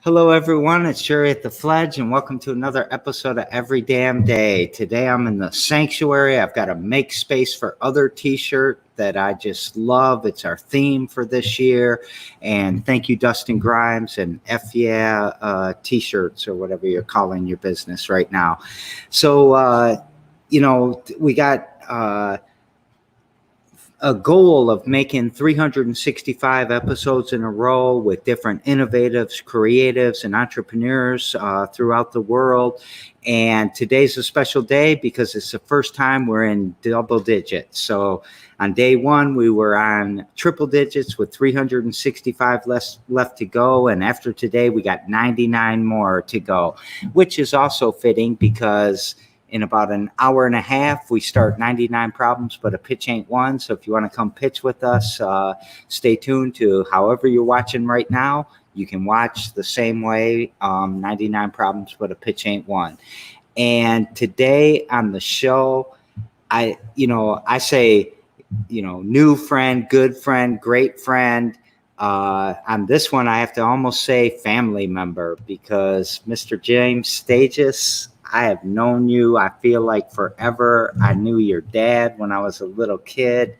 Hello, everyone. It's Jerry at the Fledge, and welcome to another episode of Every Damn Day. Today, I'm in the sanctuary. I've got a Make Space for Other t-shirt that I just love. It's our theme for this year. And thank you, Dustin Grimes, and F Yeah t-shirts, or whatever you're calling your business right now. So, we got a goal of making 365 episodes in a row with different innovatives, creatives, and entrepreneurs throughout the world. And today's a special day because it's the first time we're in double digits. So on day one, we were on triple digits with 365 left to go. And after today, we got 99 more to go, which is also fitting because in about an hour and a half, we start 99 Problems, but a pitch ain't one. So if you want to come pitch with us, stay tuned to however you're watching right now. You can watch the same way, 99 Problems, but a pitch ain't one. And today on the show, I say, new friend, good friend, great friend. On this one, I have to almost say family member because Mr. James Stajos, I have known you, I feel like forever. I knew your dad when I was a little kid.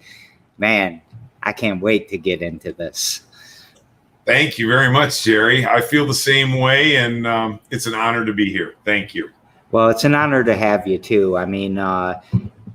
Man, I can't wait to get into this. Thank you very much, Jerry. I feel the same way, and it's an honor to be here. Thank you. Well, it's an honor to have you, too. I mean,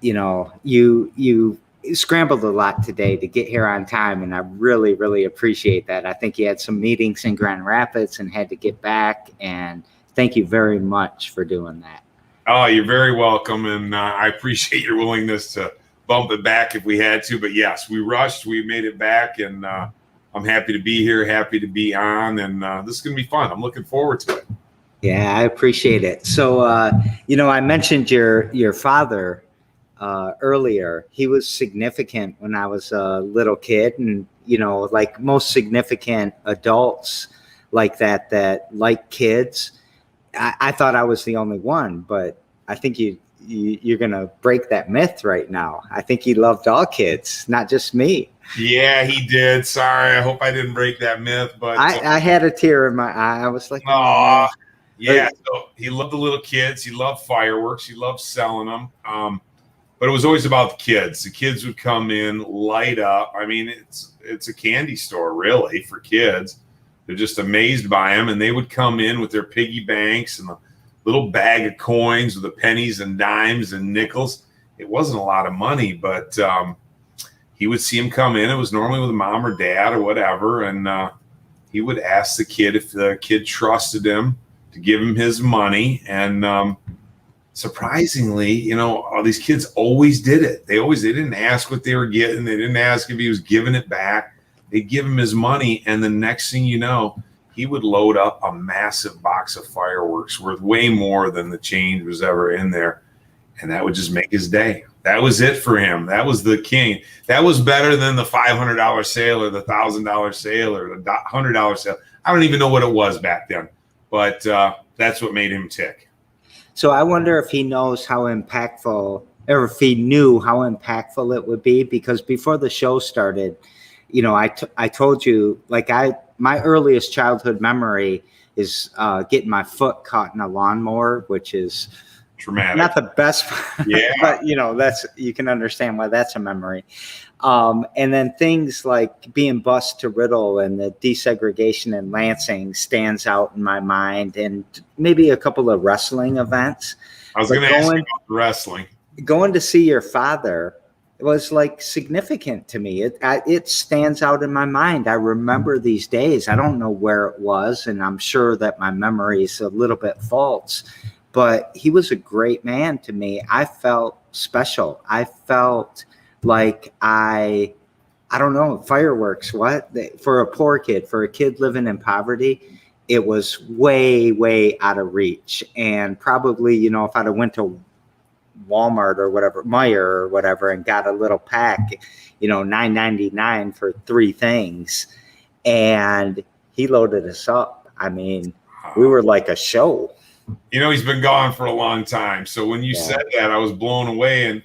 you scrambled a lot today to get here on time, and I really, really appreciate that. I think you had some meetings in Grand Rapids and had to get back, and thank you very much for doing that. Oh, you're very welcome, and I appreciate your willingness to bump it back if we had to. But yes, we rushed, we made it back, and I'm happy to be here, happy to be on, and this is going to be fun. I'm looking forward to it. Yeah, I appreciate it. So, I mentioned your father earlier. He was significant when I was a little kid, and, like most significant adults like that like kids, I thought I was the only one, but I think you're going to break that myth right now. I think he loved all kids, not just me. Yeah, he did. Sorry. I hope I didn't break that myth, but I had a tear in my eye. I was like, oh, yeah. So he loved the little kids. He loved fireworks. He loved selling them. But it was always about the kids. The kids would come in, light up. I mean, it's a candy store really for kids. They're just amazed by them, and they would come in with their piggy banks and a little bag of coins with the pennies and dimes and nickels. It wasn't a lot of money, but he would see them come in. It was normally with mom or dad or whatever, and he would ask the kid if the kid trusted him to give him his money. And surprisingly, all these kids always did it. They didn't ask what they were getting. They didn't ask if he was giving it back. They'd give him his money, and the next thing you know, he would load up a massive box of fireworks worth way more than the change was ever in there. And that would just make his day. That was it for him. That was the king. That was better than the $500 sale or the $1,000 sale or the $100 sale. I don't even know what it was back then, but that's what made him tick. So I wonder if he knows how impactful, or if he knew how impactful it would be, because before the show started, I told you, like, my earliest childhood memory is getting my foot caught in a lawnmower, which is traumatic. Not the best, yeah. But you can understand why that's a memory. And then things like being bused to Riddle and the desegregation in Lansing stands out in my mind, and maybe a couple of wrestling events. I was going to ask you about wrestling. Going to see your father was like significant to me. It stands out in my mind. I remember these days. I don't know where it was, and I'm sure that my memory is a little bit false, but he was a great man to me. I felt special. I felt like I I don't know, fireworks, for a poor kid, for a kid living in poverty, it was way, way out of reach. And probably, you know, if I'd have went to Walmart or whatever, Meijer or whatever, and got a little pack, you know, $9.99 for 3 things. And he loaded us up. I mean, we were like a show. You know, he's been gone for a long time. So when you said that, I was blown away, and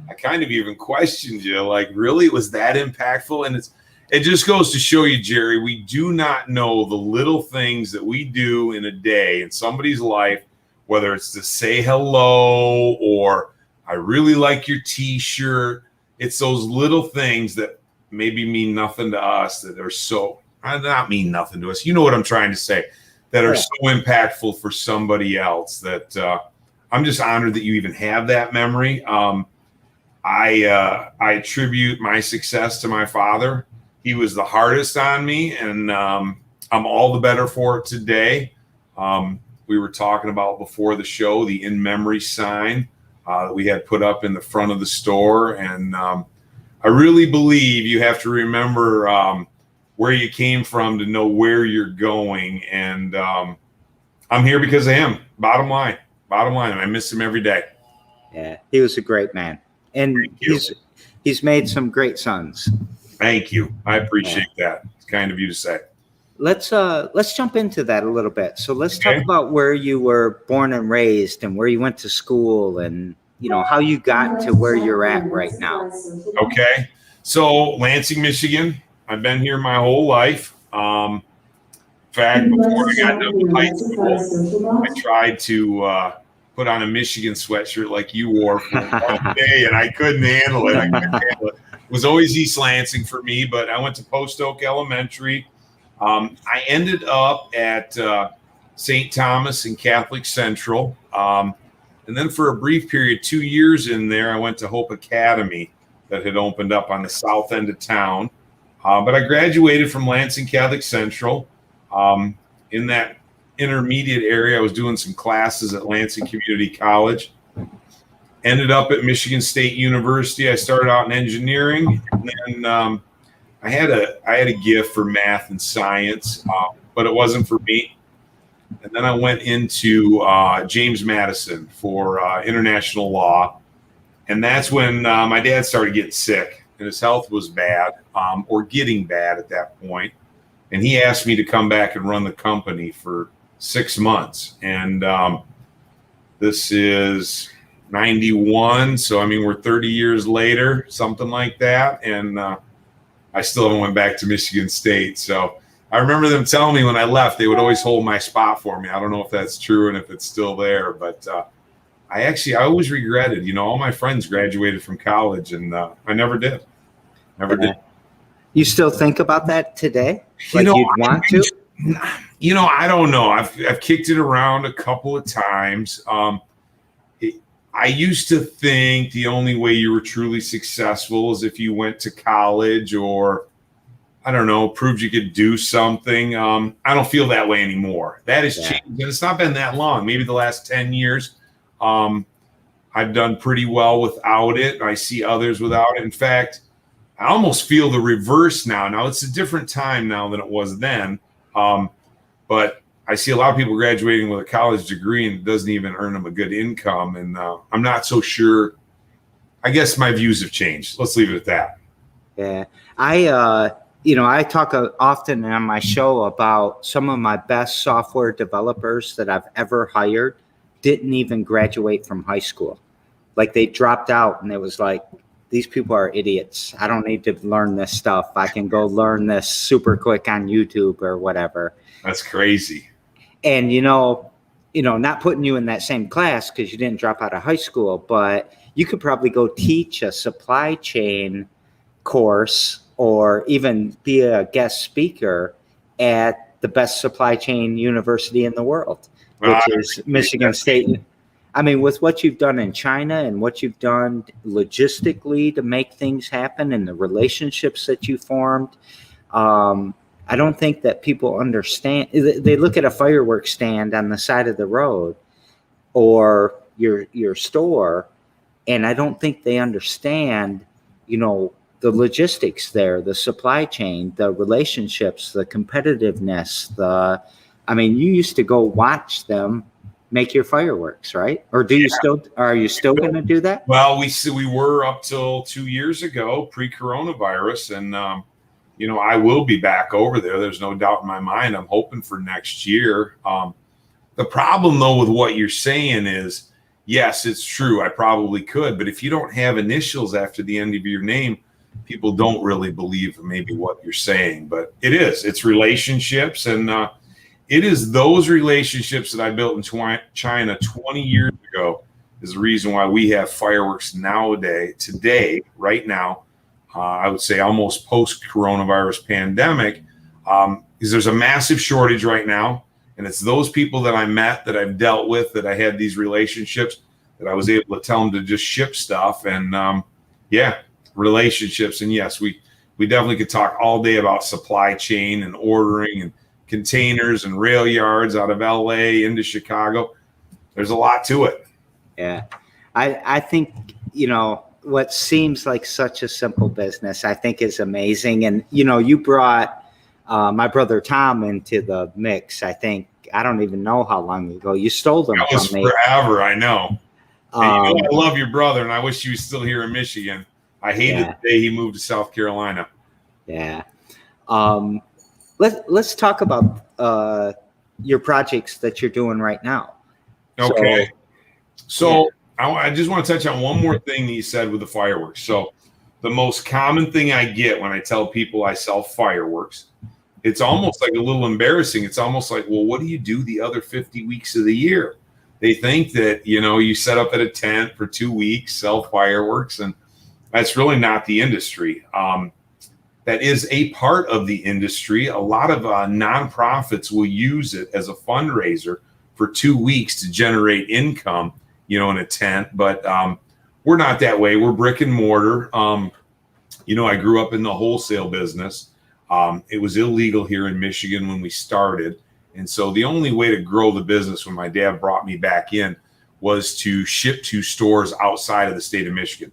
I kind of even questioned you, like, really, it was that impactful? And it just goes to show you, Jerry, we do not know the little things that we do in a day in somebody's life, whether it's to say hello or I really like your t-shirt. It's those little things that maybe mean nothing to us that are so, not mean nothing to us. You know what I'm trying to say, that are so impactful for somebody else that I'm just honored that you even have that memory. I attribute my success to my father. He was the hardest on me, and I'm all the better for it today. We were talking about before the show, the in memory sign that we had put up in the front of the store. And I really believe you have to remember where you came from to know where you're going. And I'm here because of him. Bottom line. And I miss him every day. Yeah, he was a great man. And he's made some great sons. Thank you. I appreciate that. It's kind of you to say. Let's jump into that a little bit. So let's talk about where you were born and raised and where you went to school and, you know, how you got to where you're at right now. Okay. So Lansing, Michigan. I've been here my whole life. In fact, before I got to high school, I tried to put on a Michigan sweatshirt like you wore for one day, and I couldn't handle it. It was always East Lansing for me, but I went to Post Oak Elementary. I ended up at St. Thomas and Catholic Central. And then for a brief period, 2 years in there, I went to Hope Academy that had opened up on the south end of town. But I graduated from Lansing Catholic Central. In that intermediate area, I was doing some classes at Lansing Community College. Ended up at Michigan State University. I started out in engineering, and then I had a gift for math and science, but it wasn't for me. And then I went into James Madison for international law, and that's when my dad started getting sick, and his health was bad, or getting bad at that point. And he asked me to come back and run the company for 6 months. And this is 91. So, I mean, we're 30 years later, something like that. And I still haven't went back to Michigan State. So I remember them telling me when I left, they would always hold my spot for me. I don't know if that's true and if it's still there, but I always regretted, you know, all my friends graduated from college and I never did. Never did. You still think about that today? Like, you know, you'd want to? You know, I don't know. I've kicked it around a couple of times. I used to think the only way you were truly successful is if you went to college or, I don't know, proved you could do something. I don't feel that way anymore. That has changed. And it's not been that long, maybe the last 10 years. I've done pretty well without it. I see others without it. In fact, I almost feel the reverse now. Now, it's a different time now than it was then. But I see a lot of people graduating with a college degree and it doesn't even earn them a good income. And I'm not so sure. I guess my views have changed. Let's leave it at that. Yeah. I talk often on my show about some of my best software developers that I've ever hired didn't even graduate from high school. Like, they dropped out and it was like, these people are idiots. I don't need to learn this stuff. I can go learn this super quick on YouTube or whatever. That's crazy. And, not putting you in that same class because you didn't drop out of high school, but you could probably go teach a supply chain course or even be a guest speaker at the best supply chain university in the world, which is Michigan State. I mean, with what you've done in China and what you've done logistically to make things happen and the relationships that you formed, I don't think that people understand. They look at a fireworks stand on the side of the road or your store, and I don't think they understand, the logistics there, the supply chain, the relationships, the competitiveness, I mean, you used to go watch them make your fireworks, right? Or are you still going to do that? Well, we were up till 2 years ago, pre-coronavirus, and I will be back over there. There's no doubt in my mind. I'm hoping for next year. The problem, though, with what you're saying is, yes, it's true. I probably could, but if you don't have initials after the end of your name, people don't really believe maybe what you're saying. But it's relationships, and it is those relationships that I built in China 20 years ago is the reason why we have fireworks today, right now. I would say almost post-coronavirus pandemic, because there's a massive shortage right now. And it's those people that I met, that I've dealt with, that I had these relationships, that I was able to tell them to just ship stuff. And relationships. And yes, we definitely could talk all day about supply chain and ordering and containers and rail yards out of LA into Chicago. There's a lot to it. Yeah. I think, what seems like such a simple business, I think is amazing. And, you brought my brother Tom into the mix. I don't even know how long ago. You stole them from me. Forever, I know. I love your brother, and I wish he was still here in Michigan. I hated the day he moved to South Carolina. Yeah. Let's talk about your projects that you're doing right now. Okay. So I just want to touch on one more thing that you said with the fireworks. So the most common thing I get when I tell people I sell fireworks, it's almost like a little embarrassing. It's almost like, well, what do you do the other 50 weeks of the year? They think that, you set up at a tent for 2 weeks, sell fireworks, and that's really not the industry. That is a part of the industry. A lot of nonprofits will use it as a fundraiser for 2 weeks to generate income, in a tent. But we're not that way. We're brick and mortar. I grew up in the wholesale business. It was illegal here in Michigan when we started. And so the only way to grow the business when my dad brought me back in was to ship to stores outside of the state of Michigan.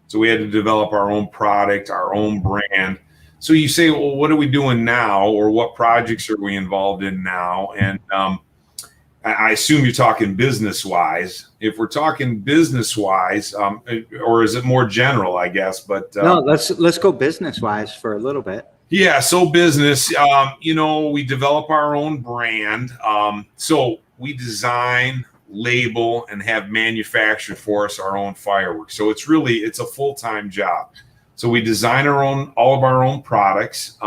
So we had to develop our own product, our own brand. So you say, well, what are we doing now? Or what projects are we involved in now? And I assume you're talking business-wise. If we're talking business-wise, or is it more general, I guess? But no, let's go business-wise for a little bit. Yeah, so business, we develop our own brand. So we design, label, and have manufactured for us our own fireworks. So it's a full-time job. So we design all of our own products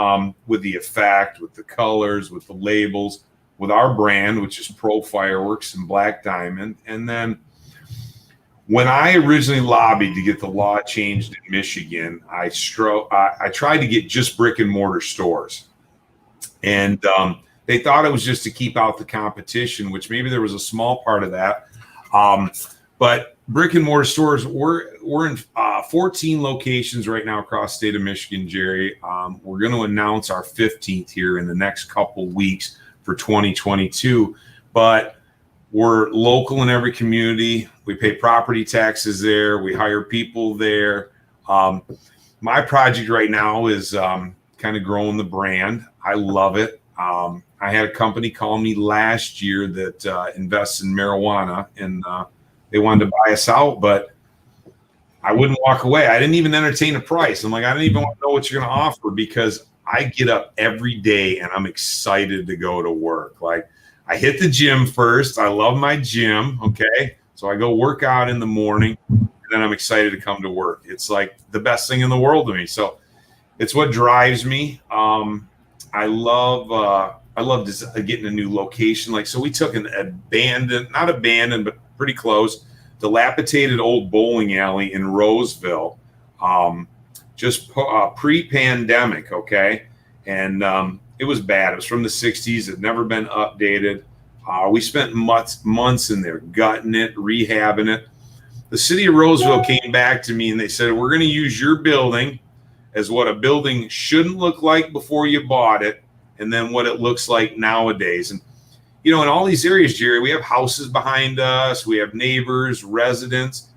with the effect, with the colors, with the labels, with our brand, which is Pro Fireworks and Black Diamond. And then when I originally lobbied to get the law changed in Michigan, I tried to get just brick and mortar stores. And they thought it was just to keep out the competition, which maybe there was a small part of that. But brick and mortar stores, we're in 14 locations right now across the state of Michigan, Jerry. We're going to announce our 15th here in the next couple weeks for 2022. But we're local in every community. We pay property taxes there. We hire people there. My project right now is kind of growing the brand. I love it. I had a company call me last year that invests in marijuana, and they wanted to buy us out, but I wouldn't walk away. I didn't even entertain a price. I'm like, I don't even want to know what you're going to offer, because I get up every day and I'm excited to go to work. Like, I hit the gym first. I love my gym. Okay. So I go work out in the morning, and then I'm excited to come to work. It's like the best thing in the world to me. So it's what drives me. I love getting a new location. Like, so we took an not abandoned, but pretty close, dilapidated old bowling alley in Roseville, just pre-pandemic. Okay. And, it was bad. It was from the 60s. It had never been updated. We spent months in there, gutting it, rehabbing it. The city of Roseville came back to me and they said, we're going to use your building as what a building shouldn't look like before you bought it, and then what it looks like nowadays. And, in all these areas, Jerry, we have houses behind us. We have neighbors, residents.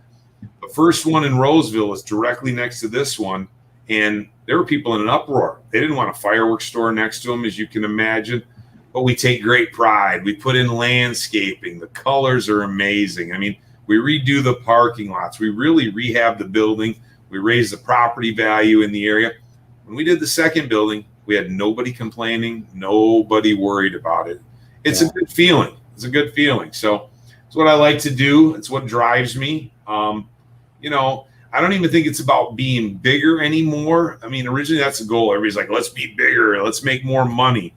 The first one in Roseville is directly next to this one. And there were people in an uproar. They didn't want a fireworks store next to them, as you can imagine. But we take great pride. We put in landscaping. The colors are amazing. I mean, we redo the parking lots. We really rehab the building. We raise the property value in the area. When we did the second building, we had nobody complaining, nobody worried about it. It's a good feeling. It's a good feeling. So it's what I like to do. It's what drives me. You know, I don't even think it's about being bigger anymore. I mean, originally that's the goal. Everybody's like, let's be bigger. Let's make more money.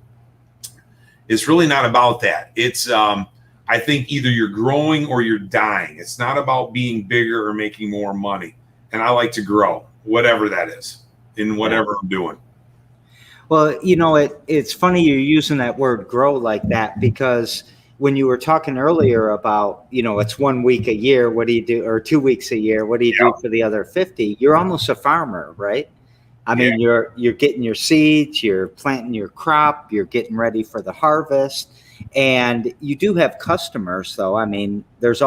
It's really not about that. It's, I think either you're growing or you're dying. It's not about being bigger or making more money. And I like to grow, whatever that is, in whatever I'm doing. Well, you know, it's funny you're using that word grow like that, because when you were talking earlier about, you know, it's 1 week a year, what do you do? Or 2 weeks a year, what do you do for the other 50? You're almost a farmer, right? I mean, you're getting your seeds, you're planting your crop, you're getting ready for the harvest. And you do have customers, though. I mean, there's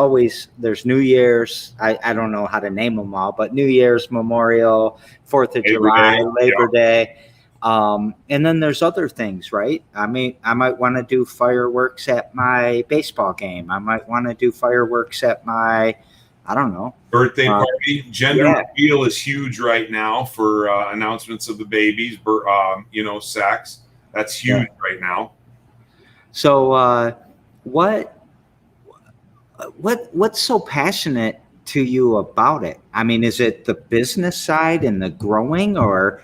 New Year's. I don't know how to name them all, but New Year's, Memorial, 4th of July, Labor Day. And then there's other things, right? I mean, I might want to do fireworks at my baseball game. I might want to do fireworks at my, I don't know, birthday party. Gender reveal is huge right now for announcements of the babies, you know, sex. That's huge right now. So what's so passionate to you about it? I mean, is it the business side and the growing, or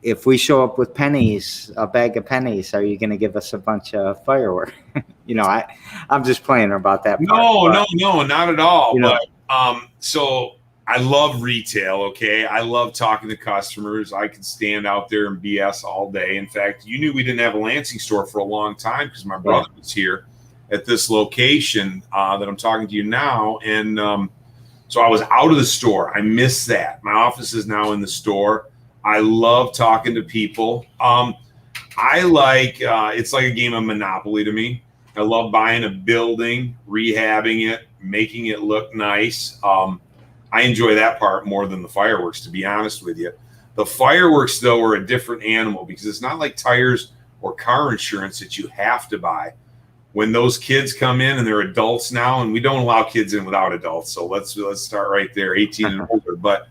if we show up with pennies, a bag of pennies, are you going to give us a bunch of fireworks? You know, I'm just playing about that part. No, not at all. You know, but so I love retail. Okay, I love talking to customers. I could stand out there and BS all day. In fact, you knew we didn't have a Lansing store for a long time because my brother was here at this location that I'm talking to you now, and so I was out of the store. I miss that. My office is now in the store. I love talking to people. I like it's like a game of Monopoly to me. I love buying a building, rehabbing it, making it look nice. I enjoy that part more than the fireworks, to be honest with you. The fireworks, though, are a different animal because it's not like tires or car insurance that you have to buy. When those kids come in and they're adults now, and we don't allow kids in without adults, so let's start right there, 18 and older. But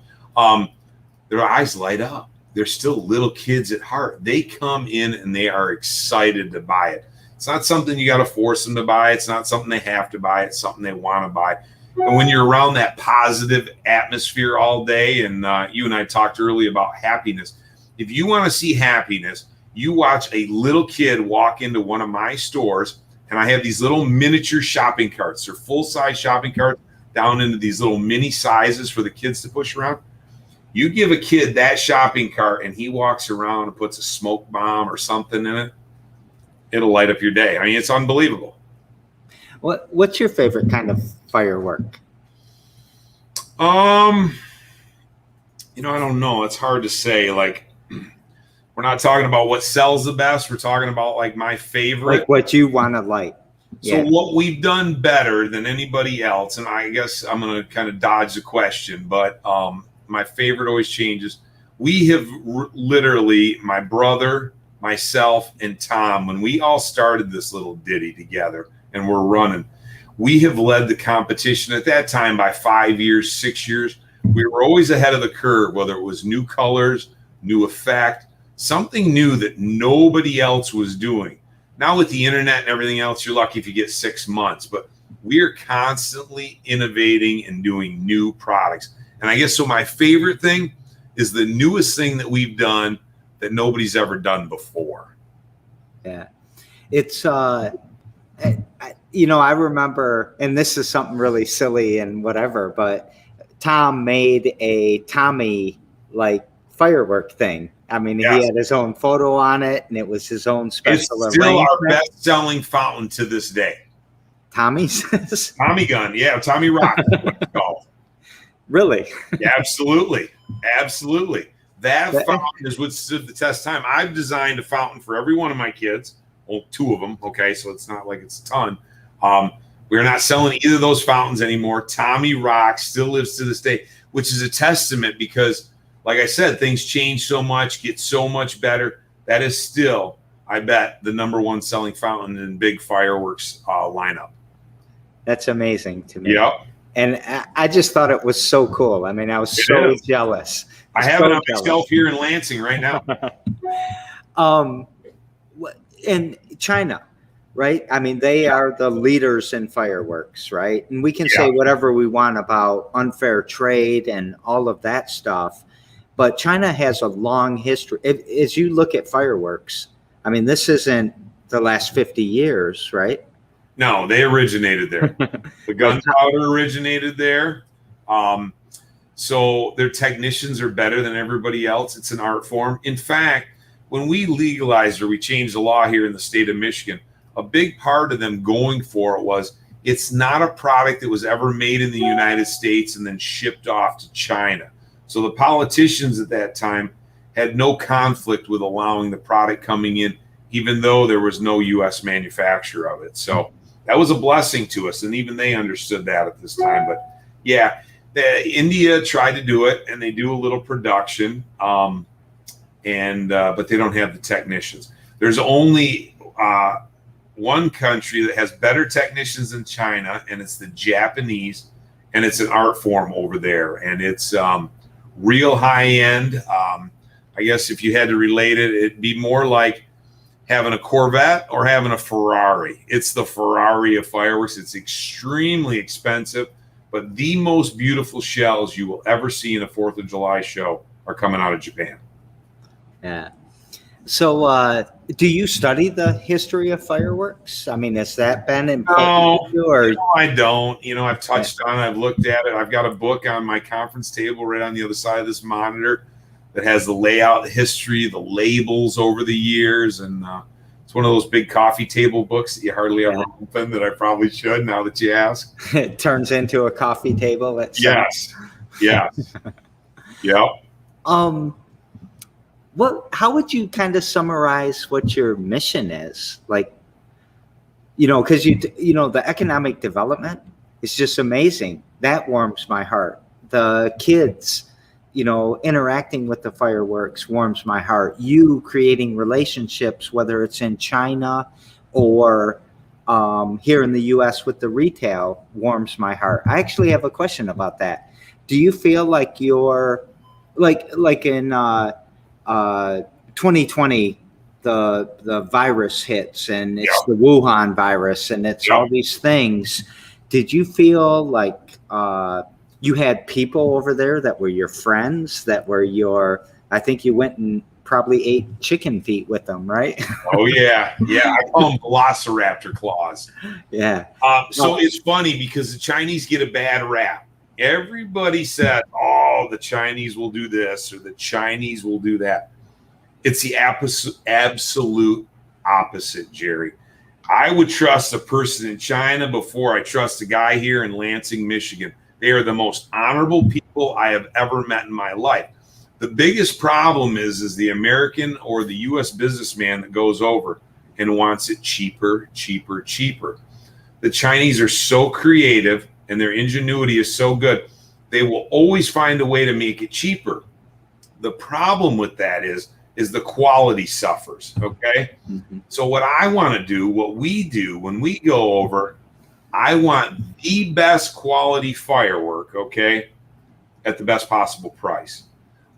their eyes light up. They're still little kids at heart. They come in and they are excited to buy it. It's not something you got to force them to buy. It's not something they have to buy. It's something they want to buy. And when you're around that positive atmosphere all day, and you and I talked earlier about happiness, if you want to see happiness, you watch a little kid walk into one of my stores, and I have these little miniature shopping carts. They're full-size shopping carts down into these little mini sizes for the kids to push around. You give a kid that shopping cart, and he walks around and puts a smoke bomb or something in it, it'll light up your day. I mean, it's unbelievable. What's your favorite kind of firework? You know, I don't know. It's hard to say. Like, we're not talking about what sells the best. We're talking about like my favorite. Like what you want to light. So what we've done better than anybody else, and I guess I'm going to kind of dodge the question, but my favorite always changes. We have literally, my brother, myself, and Tom, when we all started this little ditty together and we're running, we have led the competition at that time by 5 years, 6 years. We were always ahead of the curve, whether it was new colors, new effect, something new that nobody else was doing. Now with the internet and everything else, you're lucky if you get 6 months, but we're constantly innovating and doing new products. And I guess so my favorite thing is the newest thing that we've done that nobody's ever done before. Yeah. It's, you know, I remember, and this is something really silly and whatever, but Tom made a Tommy like firework thing. I mean, he had his own photo on it, and it was his own special arrangement. It's still our best-selling fountain to this day. Tommy's? Tommy gun, yeah, Tommy Rock. What it's called. Really? Yeah, absolutely. That fountain is what stood the test of time. I've designed a fountain for every one of my kids. Well, 2 of them, okay, so it's not like it's a ton. We're not selling either of those fountains anymore. Tommy Rock still lives to this day, which is a testament because like I said, things change so much, get so much better. That is still, I bet, the number one selling fountain in big fireworks lineup. That's amazing to me. Yep. And I just thought it was so cool. I mean, I was so jealous. I have it on my shelf here in Lansing right now. In China, right? I mean, they are the leaders in fireworks, right? And we can say whatever we want about unfair trade and all of that stuff, but China has a long history. As you look at fireworks, I mean, this isn't the last 50 years, right? No, they originated there. The gunpowder originated there. So their technicians are better than everybody else. It's an art form. In fact, when we legalized or we changed the law here in the state of Michigan, a big part of them going for it was it's not a product that was ever made in the United States and then shipped off to China. So the politicians at that time had no conflict with allowing the product coming in, even though there was no U.S. manufacturer of it. So that was a blessing to us, and even they understood that at this time. But yeah, India tried to do it, and they do a little production, but they don't have the technicians. There's only one country that has better technicians than China, and it's the Japanese, and it's an art form over there, and it's real high end. I guess if you had to relate it, it'd be more like having a Corvette or having a Ferrari. It's the Ferrari of fireworks. It's extremely expensive, but the most beautiful shells you will ever see in a 4th of July show are coming out of Japan. Yeah. So do you study the history of fireworks? I mean, has that been important to you? Or? No, I don't. You know, I've touched on it. I've looked at it. I've got a book on my conference table right on the other side of this monitor that has the layout, the history, the labels over the years. And it's one of those big coffee table books that you hardly ever open, that I probably should now that you ask. It turns into a coffee table. Yes. Yes. Yep. How would you kind of summarize what your mission is? Like, you know, because the economic development is just amazing. That warms my heart. The kids, interacting with the fireworks warms my heart. You creating relationships, whether it's in China or here in the U.S. with the retail, warms my heart. I actually have a question about that. Do you feel like you're like in 2020, the virus hits, and it's the Wuhan virus, and it's all these things. Did you feel like you had people over there that were your friends, that were I think you went and probably ate chicken feet with them, right? Oh, yeah. Yeah, I call them velociraptor claws. Yeah. So it's funny because the Chinese get a bad rap. Everybody said, oh, the Chinese will do this or the Chinese will do that. It's the absolute opposite, Jerry. I would trust a person in China before I trust a guy here in Lansing, Michigan. They are the most honorable people I have ever met in my life. The biggest problem is the American or the U.S. businessman that goes over and wants it cheaper, cheaper, cheaper. The Chinese are so creative and their ingenuity is so good. They will always find a way to make it cheaper. The problem with that is the quality suffers, okay? Mm-hmm. So what I want to do, what we do when we go over, I want the best quality firework, okay, at the best possible price.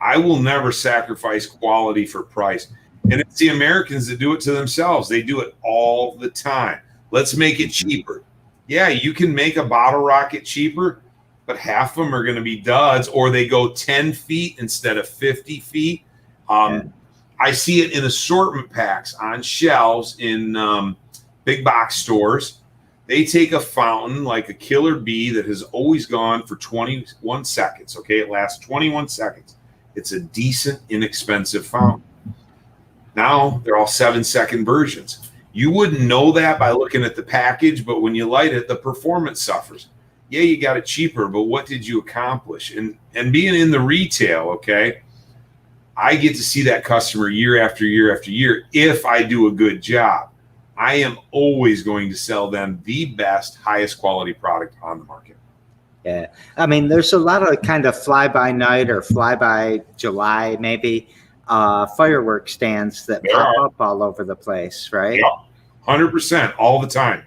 I will never sacrifice quality for price. And it's the Americans that do it to themselves. They do it all the time. Let's make it cheaper. Yeah, you can make a bottle rocket cheaper, but half of them are going to be duds, or they go 10 feet instead of 50 feet. I see it in assortment packs on shelves in big box stores. They take a fountain like a Killer Bee that has always gone for 21 seconds. Okay, it lasts 21 seconds. It's a decent, inexpensive fountain. Now they're all 7-second versions. You wouldn't know that by looking at the package, but when you light it, the performance suffers. Yeah, you got it cheaper, but what did you accomplish? And being in the retail, okay, I get to see that customer year after year after year. If I do a good job, I am always going to sell them the best, highest quality product on the market. Yeah. I mean, there's a lot of kind of fly by night or fly by July, maybe, fireworks stands that There pop are. up all over the place, right? Yeah, 100% all the time.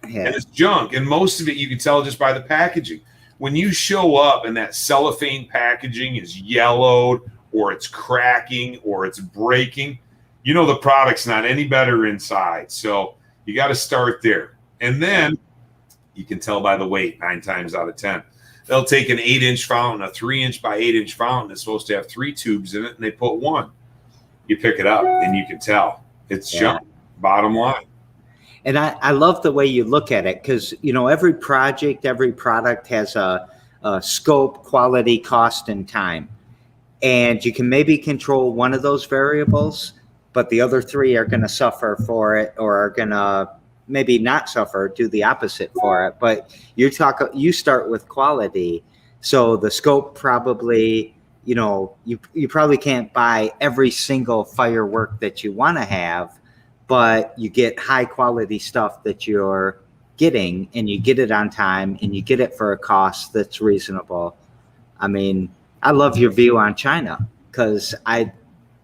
Yeah. And it's junk. And most of it you can tell just by the packaging. When you show up and that cellophane packaging is yellowed or it's cracking or it's breaking, you know the product's not any better inside. So you got to start there. And then you can tell by the weight 9 times out of 10. They'll take an 8-inch fountain, a 3-inch by 8-inch fountain. It's supposed to have 3 tubes in it, and they put 1. You pick it up, and you can tell. It's junk, bottom line. And I love the way you look at it because, you know, every project, every product has a scope, quality, cost, and time. And you can maybe control one of those variables, but the other 3 are going to suffer for it or are going to maybe not suffer, do the opposite for it. But you start with quality. So the scope probably, you know, you probably can't buy every single firework that you want to have, but you get high quality stuff that you're getting and you get it on time and you get it for a cost that's reasonable. I mean, I love your view on China because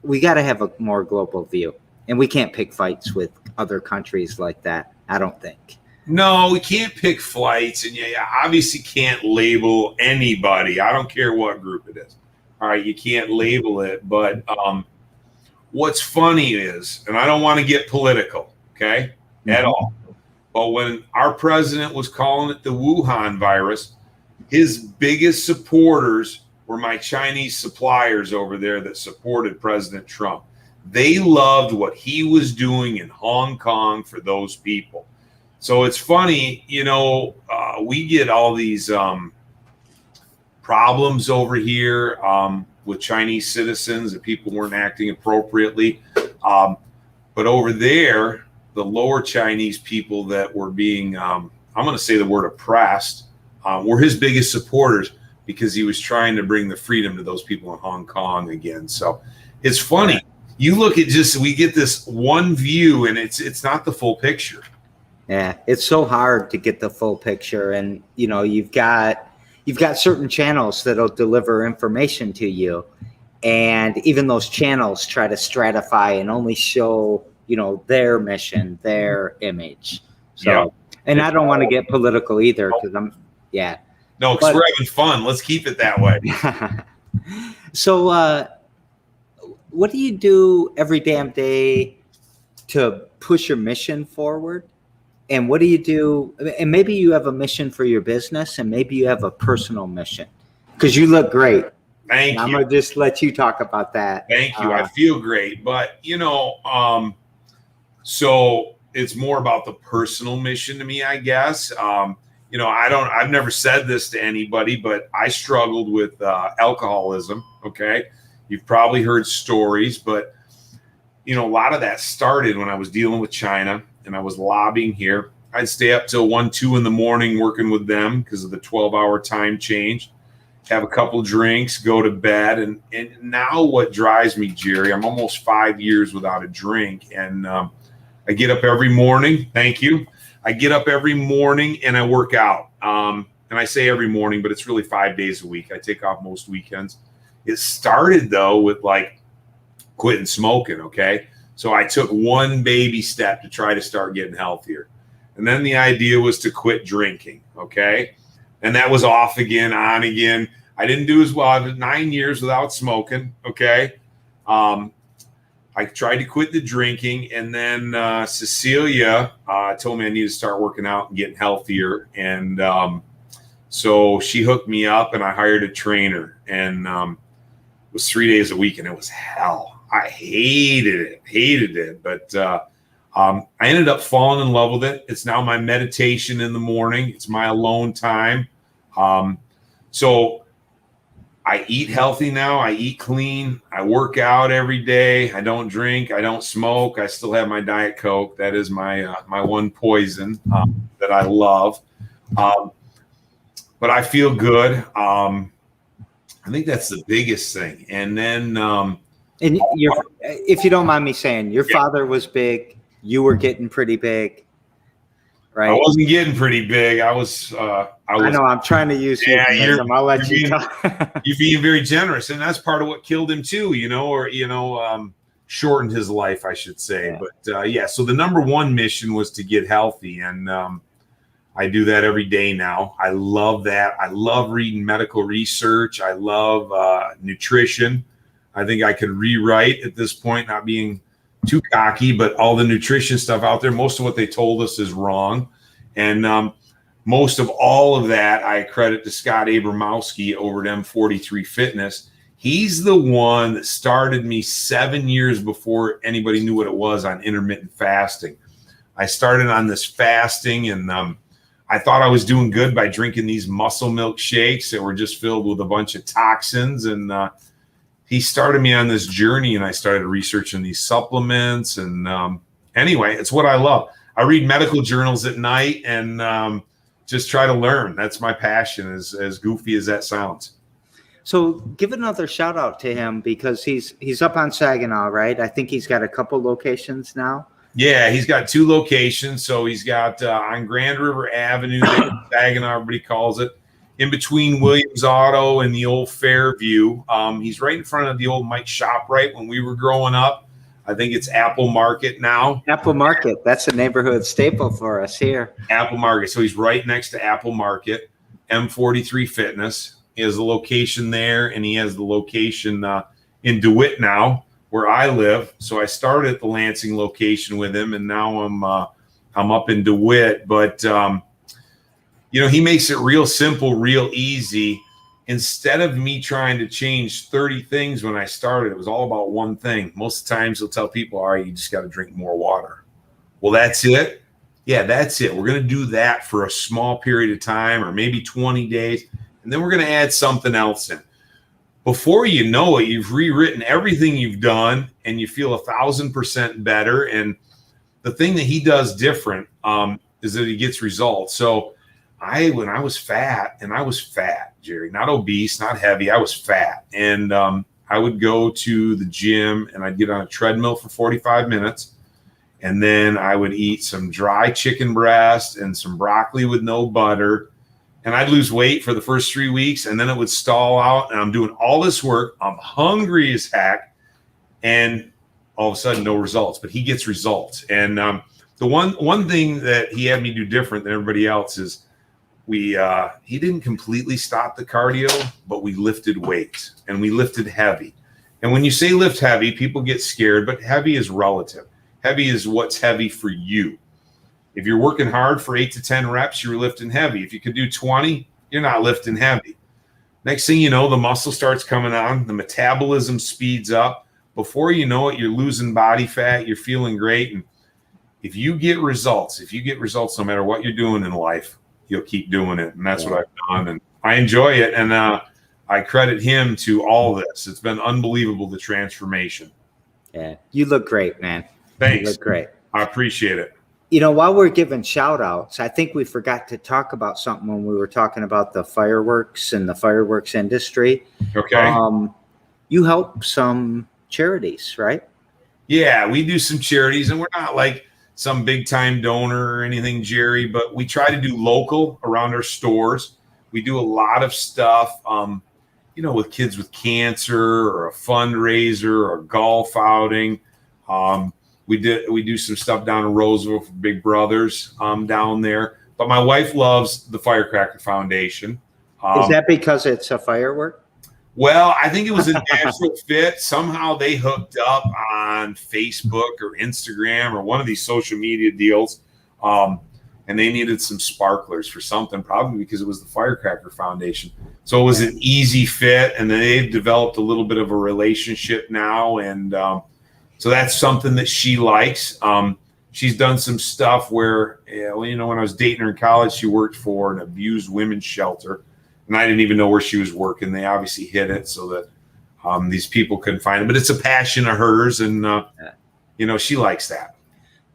we got to have a more global view, and we can't pick fights with other countries like that. I don't think. No, we can't pick flights, and you obviously can't label anybody. I don't care what group it is. All right, you can't label it. But what's funny is, and I don't want to get political, okay, at all. But when our president was calling it the Wuhan virus, his biggest supporters were my Chinese suppliers over there that supported President Trump. They loved what he was doing in Hong Kong for those people. So it's funny, you know, we get all these problems over here with Chinese citizens and people weren't acting appropriately. But over there, the lower Chinese people that were being, I'm going to say the word oppressed, were his biggest supporters because he was trying to bring the freedom to those people in Hong Kong again. So it's funny. You look at we get this one view and it's not the full picture. Yeah, it's so hard to get the full picture. And, you know, you've got certain channels that'll deliver information to you. And even those channels try to stratify and only show, you know, their mission, their image. So, and I don't want to get political either because No, because we're having fun. Let's keep it that way. So, what do you do every damn day to push your mission forward? And what do you do? And maybe you have a mission for your business and maybe you have a personal mission because you look great. Thank you. I'm going to just let you talk about that. Thank you. I feel great. But, you know, so it's more about the personal mission to me, I guess. You know, I've never said this to anybody, but I struggled with alcoholism. Okay. You've probably heard stories, but, you know, a lot of that started when I was dealing with China and I was lobbying here. I'd stay up till 1, 2 in the morning working with them because of the 12-hour time change, have a couple drinks, go to bed. And now what drives me, Jerry, I'm almost 5 years without a drink. And I get up every morning. Thank you. I get up every morning and I work out. And I say every morning, but it's really 5 days a week. I take off most weekends. It started, though, with like quitting smoking, okay? So I took one baby step to try to start getting healthier. And then the idea was to quit drinking, okay? And that was off again, on again. I didn't do as well. I was 9 years without smoking, okay? I tried to quit the drinking, and then Cecilia told me I needed to start working out and getting healthier. And so she hooked me up, and I hired a trainer. And it was 3 days a week, and it was hell. I hated it. But I ended up falling in love with it. It's now my meditation in the morning. It's my alone time. So I eat healthy now. I eat clean. I work out every day. I don't drink. I don't smoke. I still have my Diet Coke. That is my my one poison that I love. But I feel good. I think that's the biggest thing. And then, and if you don't mind me saying, your father was big. You were getting pretty big. right? I wasn't getting pretty big. I was. I know. I'm trying to use euphemism. I'll let you know. You're being very generous, and that's part of what killed him too. Shortened his life, I should say. Yeah. But so the number one mission was to get healthy, and I do that every day now. I love that. I love reading medical research. I love nutrition. I think I could rewrite at this point, not being too cocky, but all the nutrition stuff out there, most of what they told us is wrong. And most of all of that, I credit to Scott Abramowski over at M43 Fitness. He's the one that started me 7 years before anybody knew what it was on intermittent fasting. I started on this fasting, and I thought I was doing good by drinking these muscle milk shakes that were just filled with a bunch of toxins. And he started me on this journey, and I started researching these supplements. And anyway, it's what I love. I read medical journals at night and just try to learn. That's my passion, as goofy as that sounds. So give another shout out to him, because he's up on Saginaw, right? I think he's got a couple locations now. Yeah, he's got 2 locations. So he's got on Grand River Avenue, Saginaw, everybody calls it, in between Williams Auto and the old Fairview. He's right in front of the old Mike ShopRite when we were growing up. I think it's Apple Market now. Apple Market. That's a neighborhood staple for us here. Apple Market. So he's right next to Apple Market. M43 Fitness. He has a location there, and he has the location in DeWitt now, where I live. So I started at the Lansing location with him, and now I'm up in DeWitt. But he makes it real simple, real easy. Instead of me trying to change 30 things when I started, it was all about one thing. Most of the times he'll tell people, all right, you just got to drink more water. Well, that's it. Yeah, that's it. We're going to do that for a small period of time, or maybe 20 days. And then we're going to add something else in. Before you know it, you've rewritten everything you've done, and you feel 1,000% better. And the thing that he does different is that he gets results. So when I was fat, and I was fat, Jerry, not obese, not heavy, I was fat. And I would go to the gym, and I'd get on a treadmill for 45 minutes. And then I would eat some dry chicken breast and some broccoli with no butter. And I'd lose weight for the first 3 weeks, and then it would stall out. And I'm doing all this work. I'm hungry as heck. And all of a sudden, no results. But he gets results. And the one thing that he had me do different than everybody else is he didn't completely stop the cardio, but we lifted weights, and we lifted heavy. And when you say lift heavy, people get scared, but heavy is relative. Heavy is what's heavy for you. If you're working hard for 8 to 10 reps, you're lifting heavy. If you could do 20, you're not lifting heavy. Next thing you know, the muscle starts coming on, the metabolism speeds up. Before you know it, you're losing body fat, you're feeling great. And if you get results no matter what you're doing in life, you'll keep doing it. And that's what I've done. And I enjoy it. And I credit him to all this. It's been unbelievable, the transformation. Yeah. You look great, man. Thanks. You look great. I appreciate it. While we're giving shout outs, I think we forgot to talk about something when we were talking about the fireworks and the fireworks industry. Okay. You help some charities, right? Yeah, we do some charities, and we're not like some big time donor or anything, Jerry, but we try to do local around our stores. We do a lot of stuff, with kids with cancer, or a fundraiser, or golf outing. We do some stuff down in Roseville for Big Brothers down there. But my wife loves the Firecracker Foundation. Is that because it's a firework? Well, I think it was a natural fit. Somehow they hooked up on Facebook or Instagram or one of these social media deals, and they needed some sparklers for something, probably because it was the Firecracker Foundation. So it was an easy fit, and they've developed a little bit of a relationship now, and so that's something that she likes. She's done some stuff where, when I was dating her in college, she worked for an abused women's shelter. And I didn't even know where she was working. They obviously hid it so that these people couldn't find it. But it's a passion of hers, and, she likes that.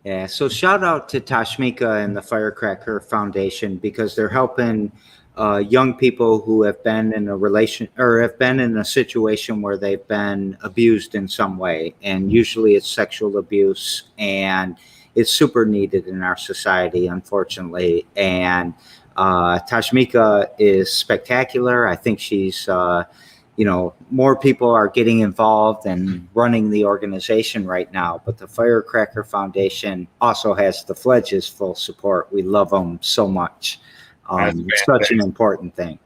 Yeah, so shout out to Tashmika and the Firecracker Foundation, because they're helping young people who have been in a situation where they've been abused in some way. And usually it's sexual abuse. And is super needed in our society, unfortunately. And Tashmika is spectacular. I think she's, more people are getting involved and running the organization right now. But the Firecracker Foundation also has the Fledge's full support. We love them so much. It's such an important thing.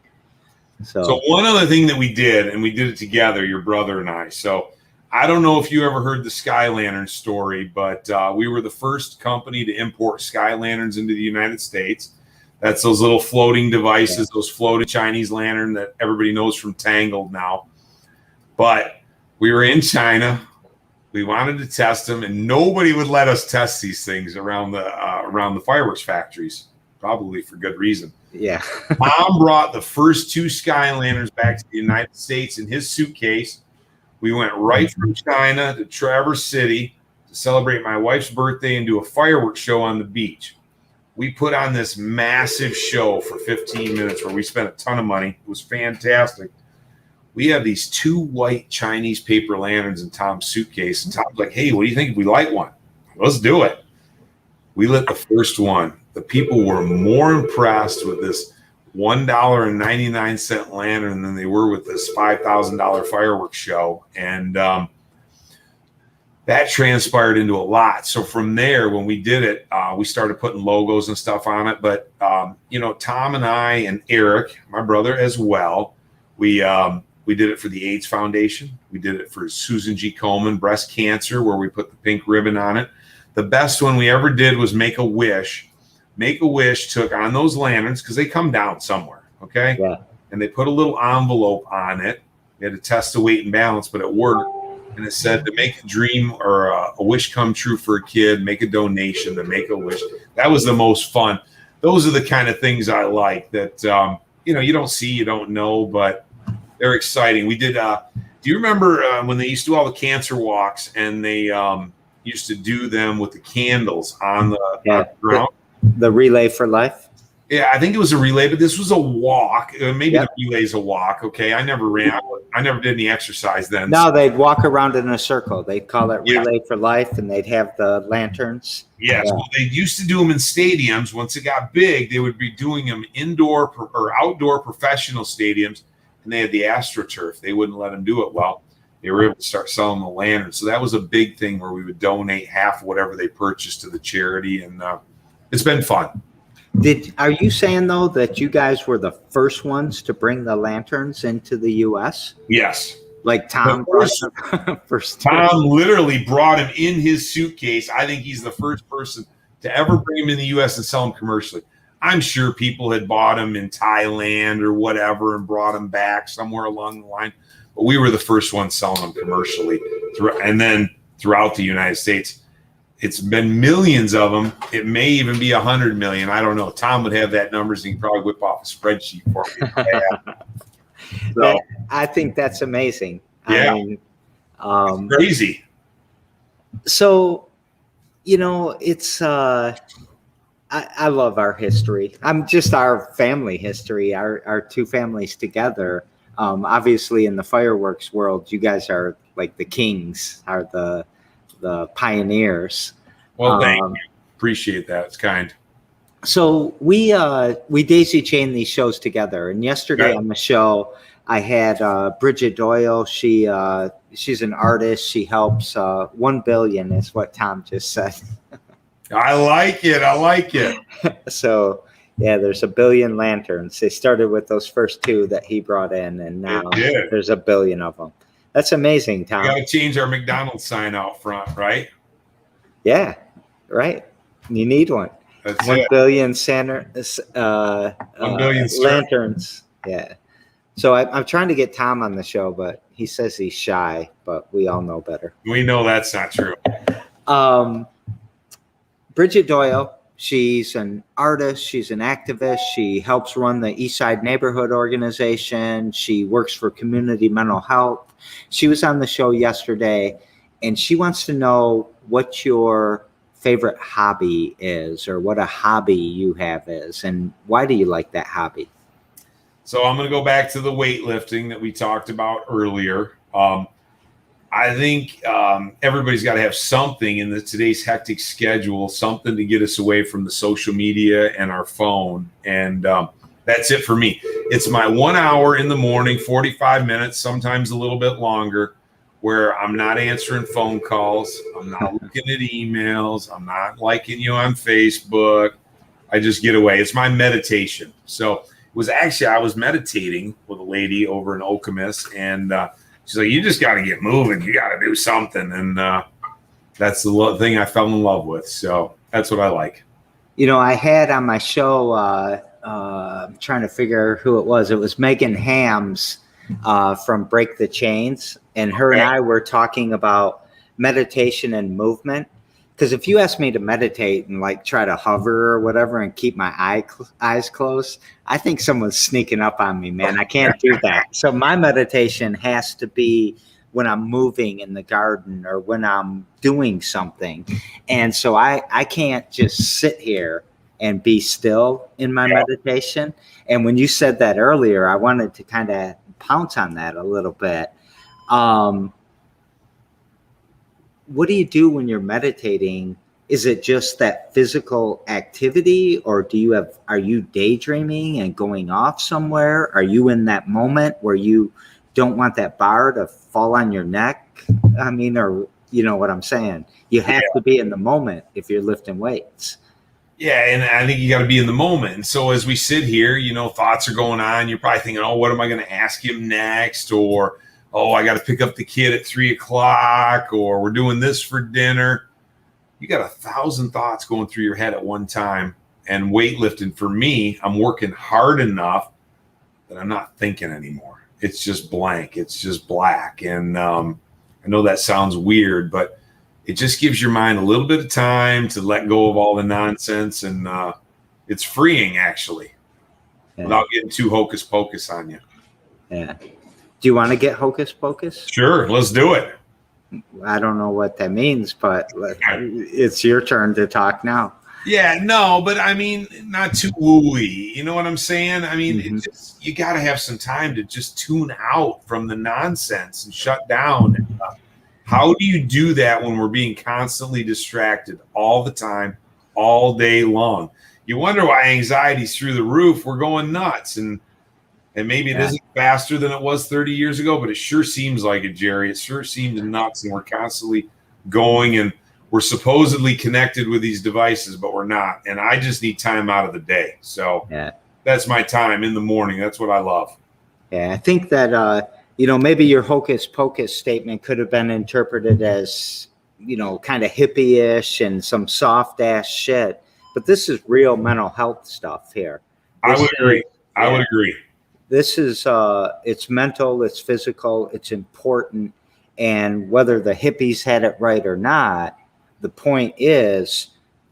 So one other thing that we did, and we did it together, your brother and I. So I don't know if you ever heard the Sky Lantern story, but we were the first company to import Sky Lanterns into the United States. That's those little floating devices, those floating Chinese lantern that everybody knows from Tangled now. But we were in China. We wanted to test them, and nobody would let us test these things around the fireworks factories, probably for good reason. Yeah. Tom brought the first 2 Sky Lanterns back to the United States in his suitcase. We went right from China to Traverse City to celebrate my wife's birthday and do a fireworks show on the beach. We put on this massive show for 15 minutes where we spent a ton of money. It was fantastic. We have these 2 white Chinese paper lanterns in Tom's suitcase. And Tom's like, hey, what do you think if we light one? Let's do it. We lit the first one. The people were more impressed with this $1.99 lantern than they were with this $5,000 fireworks show. And that transpired into a lot. So from there, when we did it, we started putting logos and stuff on it. But, Tom and I and Eric, my brother as well, we did it for the AIDS Foundation. We did it for Susan G. Komen breast cancer, where we put the pink ribbon on it. The best one we ever did was Make-A-Wish. Make-A-Wish took on those lanterns because they come down somewhere, okay? Yeah. And they put a little envelope on it. We had to test the weight and balance, but it worked. And it said to make a dream or a wish come true for a kid, make a donation to Make-A-Wish. That was the most fun. Those are the kind of things I like that, you don't see, you don't know, but they're exciting. We did, do you remember when they used to do all the cancer walks and they used to do them with the candles on the ground? The Relay for Life? Yeah, I think it was a relay, but this was a walk. Maybe the relay's a walk. Okay, I never ran. I never did any exercise then. No, they'd walk around in a circle. They'd call it Relay for Life, and they'd have the lanterns. Yes, well, they used to do them in stadiums. Once it got big, they would be doing them indoor or outdoor professional stadiums, and they had the AstroTurf. They wouldn't let them do it. Well, they were able to start selling the lanterns. So that was a big thing where we would donate half of whatever they purchased to the charity, and it's been fun. Are you saying, though, that you guys were the first ones to bring the lanterns into the U.S.? Yes. Like Tom first. Tom literally brought him in his suitcase. I think he's the first person to ever bring him in the U.S. and sell them commercially. I'm sure people had bought them in Thailand or whatever and brought them back somewhere along the line. But we were the first ones selling them commercially. And then throughout the United States, it's been millions of them. It may even be 100 million. I don't know. Tom would have that numbers. He can probably whip off a spreadsheet for me. So, I think that's amazing. Yeah. I mean, it's crazy. So, it's I love our history. Just our family history, our 2 families together. Obviously, in the fireworks world, you guys are like the kings, are the pioneers. Well, thank you. Appreciate that. It's kind. So we daisy chain these shows together. And yesterday on the show, I had Bridgette Doyle. She's an artist. She helps 1 billion is what Tom just said. I like it. So yeah, there's 1 billion lanterns. They started with those first 2 that he brought in, and now there's 1 billion of them. That's amazing, Tom. We got to change our McDonald's sign out front, right? Yeah, right. You need one. That's 1 it. billion 1 billion lanterns. Yeah. So I'm trying to get Tom on the show, but he says he's shy, but we all know better. We know that's not true. Bridgette Doyle, she's an artist. She's an activist. She helps run the Eastside Neighborhood Organization. She works for community mental health. She was on the show yesterday, and she wants to know what your favorite hobby is, or what a hobby you have is, and why do you like that hobby? So I'm going to go back to the weightlifting that we talked about earlier. I think everybody's got to have something in today's hectic schedule, something to get us away from the social media and our phone. And that's it for me. It's my 1 hour in the morning, 45 minutes, sometimes a little bit longer, where I'm not answering phone calls. I'm not looking at emails. I'm not liking you on Facebook. I just get away. It's my meditation. So it was actually, I was meditating with a lady over in Okemos, and she's like, you just got to get moving. You got to do something. And that's the thing I fell in love with. So that's what I like. You know, I had on my show, I'm trying to figure who it was. It was Megan Hams from Break the Chains. And her and I were talking about meditation and movement. Because if you ask me to meditate and like try to hover or whatever and keep my eyes closed, I think someone's sneaking up on me, man. I can't do that. So my meditation has to be when I'm moving in the garden or when I'm doing something. And so I can't just sit here and be still in my meditation. And when you said that earlier, I wanted to kind of pounce on that a little bit. What do you do when you're meditating? Is it just that physical activity, or are you daydreaming and going off somewhere? Are you in that moment where you don't want that bar to fall on your neck? I mean, or you know what I'm saying? You have to be in the moment if you're lifting weights. Yeah, and I think you got to be in the moment. And so as we sit here, you know, thoughts are going on. You're probably thinking, oh, what am I going to ask him next? Or, oh, I got to pick up the kid at 3:00, or we're doing this for dinner. You got 1,000 thoughts going through your head at one time. And weightlifting, for me, I'm working hard enough that I'm not thinking anymore. It's just blank. It's just black. And I know that sounds weird, but it just gives your mind a little bit of time to let go of all the nonsense. And it's freeing, actually, without getting too hocus pocus on you. Yeah. Do you want to get hocus pocus? Sure, let's do it. I don't know what that means, but it's your turn to talk now. Yeah, no, but I mean, not too wooey. You know what I'm saying? I mean, you got to have some time to just tune out from the nonsense and shut down. And, how do you do that when we're being constantly distracted all the time, all day long? You wonder why anxiety's through the roof. We're going nuts. And maybe it isn't faster than it was 30 years ago, but it sure seems like it, Jerry. It sure seems nuts, and we're constantly going, and we're supposedly connected with these devices, but we're not. And I just need time out of the day. So that's my time in the morning. That's what I love. Yeah, I think that, you know, maybe your hocus pocus statement could have been interpreted as, you know, kind of hippie-ish and some soft ass shit. But this is real mental health stuff here. I would agree. I would agree. This is, it's mental, it's physical, it's important. And whether the hippies had it right or not, the point is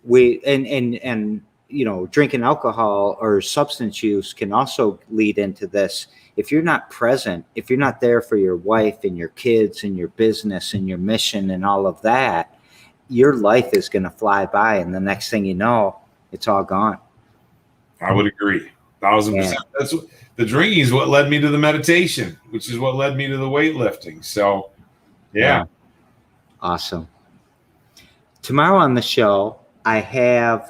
and you know, drinking alcohol or substance use can also lead into this. If you're not present, if you're not there for your wife and your kids and your business and your mission and all of that, your life is going to fly by. And the next thing you know, it's all gone. I would agree. 1,000%. That's what, the drinking is what led me to the meditation, which is what led me to the weightlifting. So, yeah. Awesome. Tomorrow on the show, I have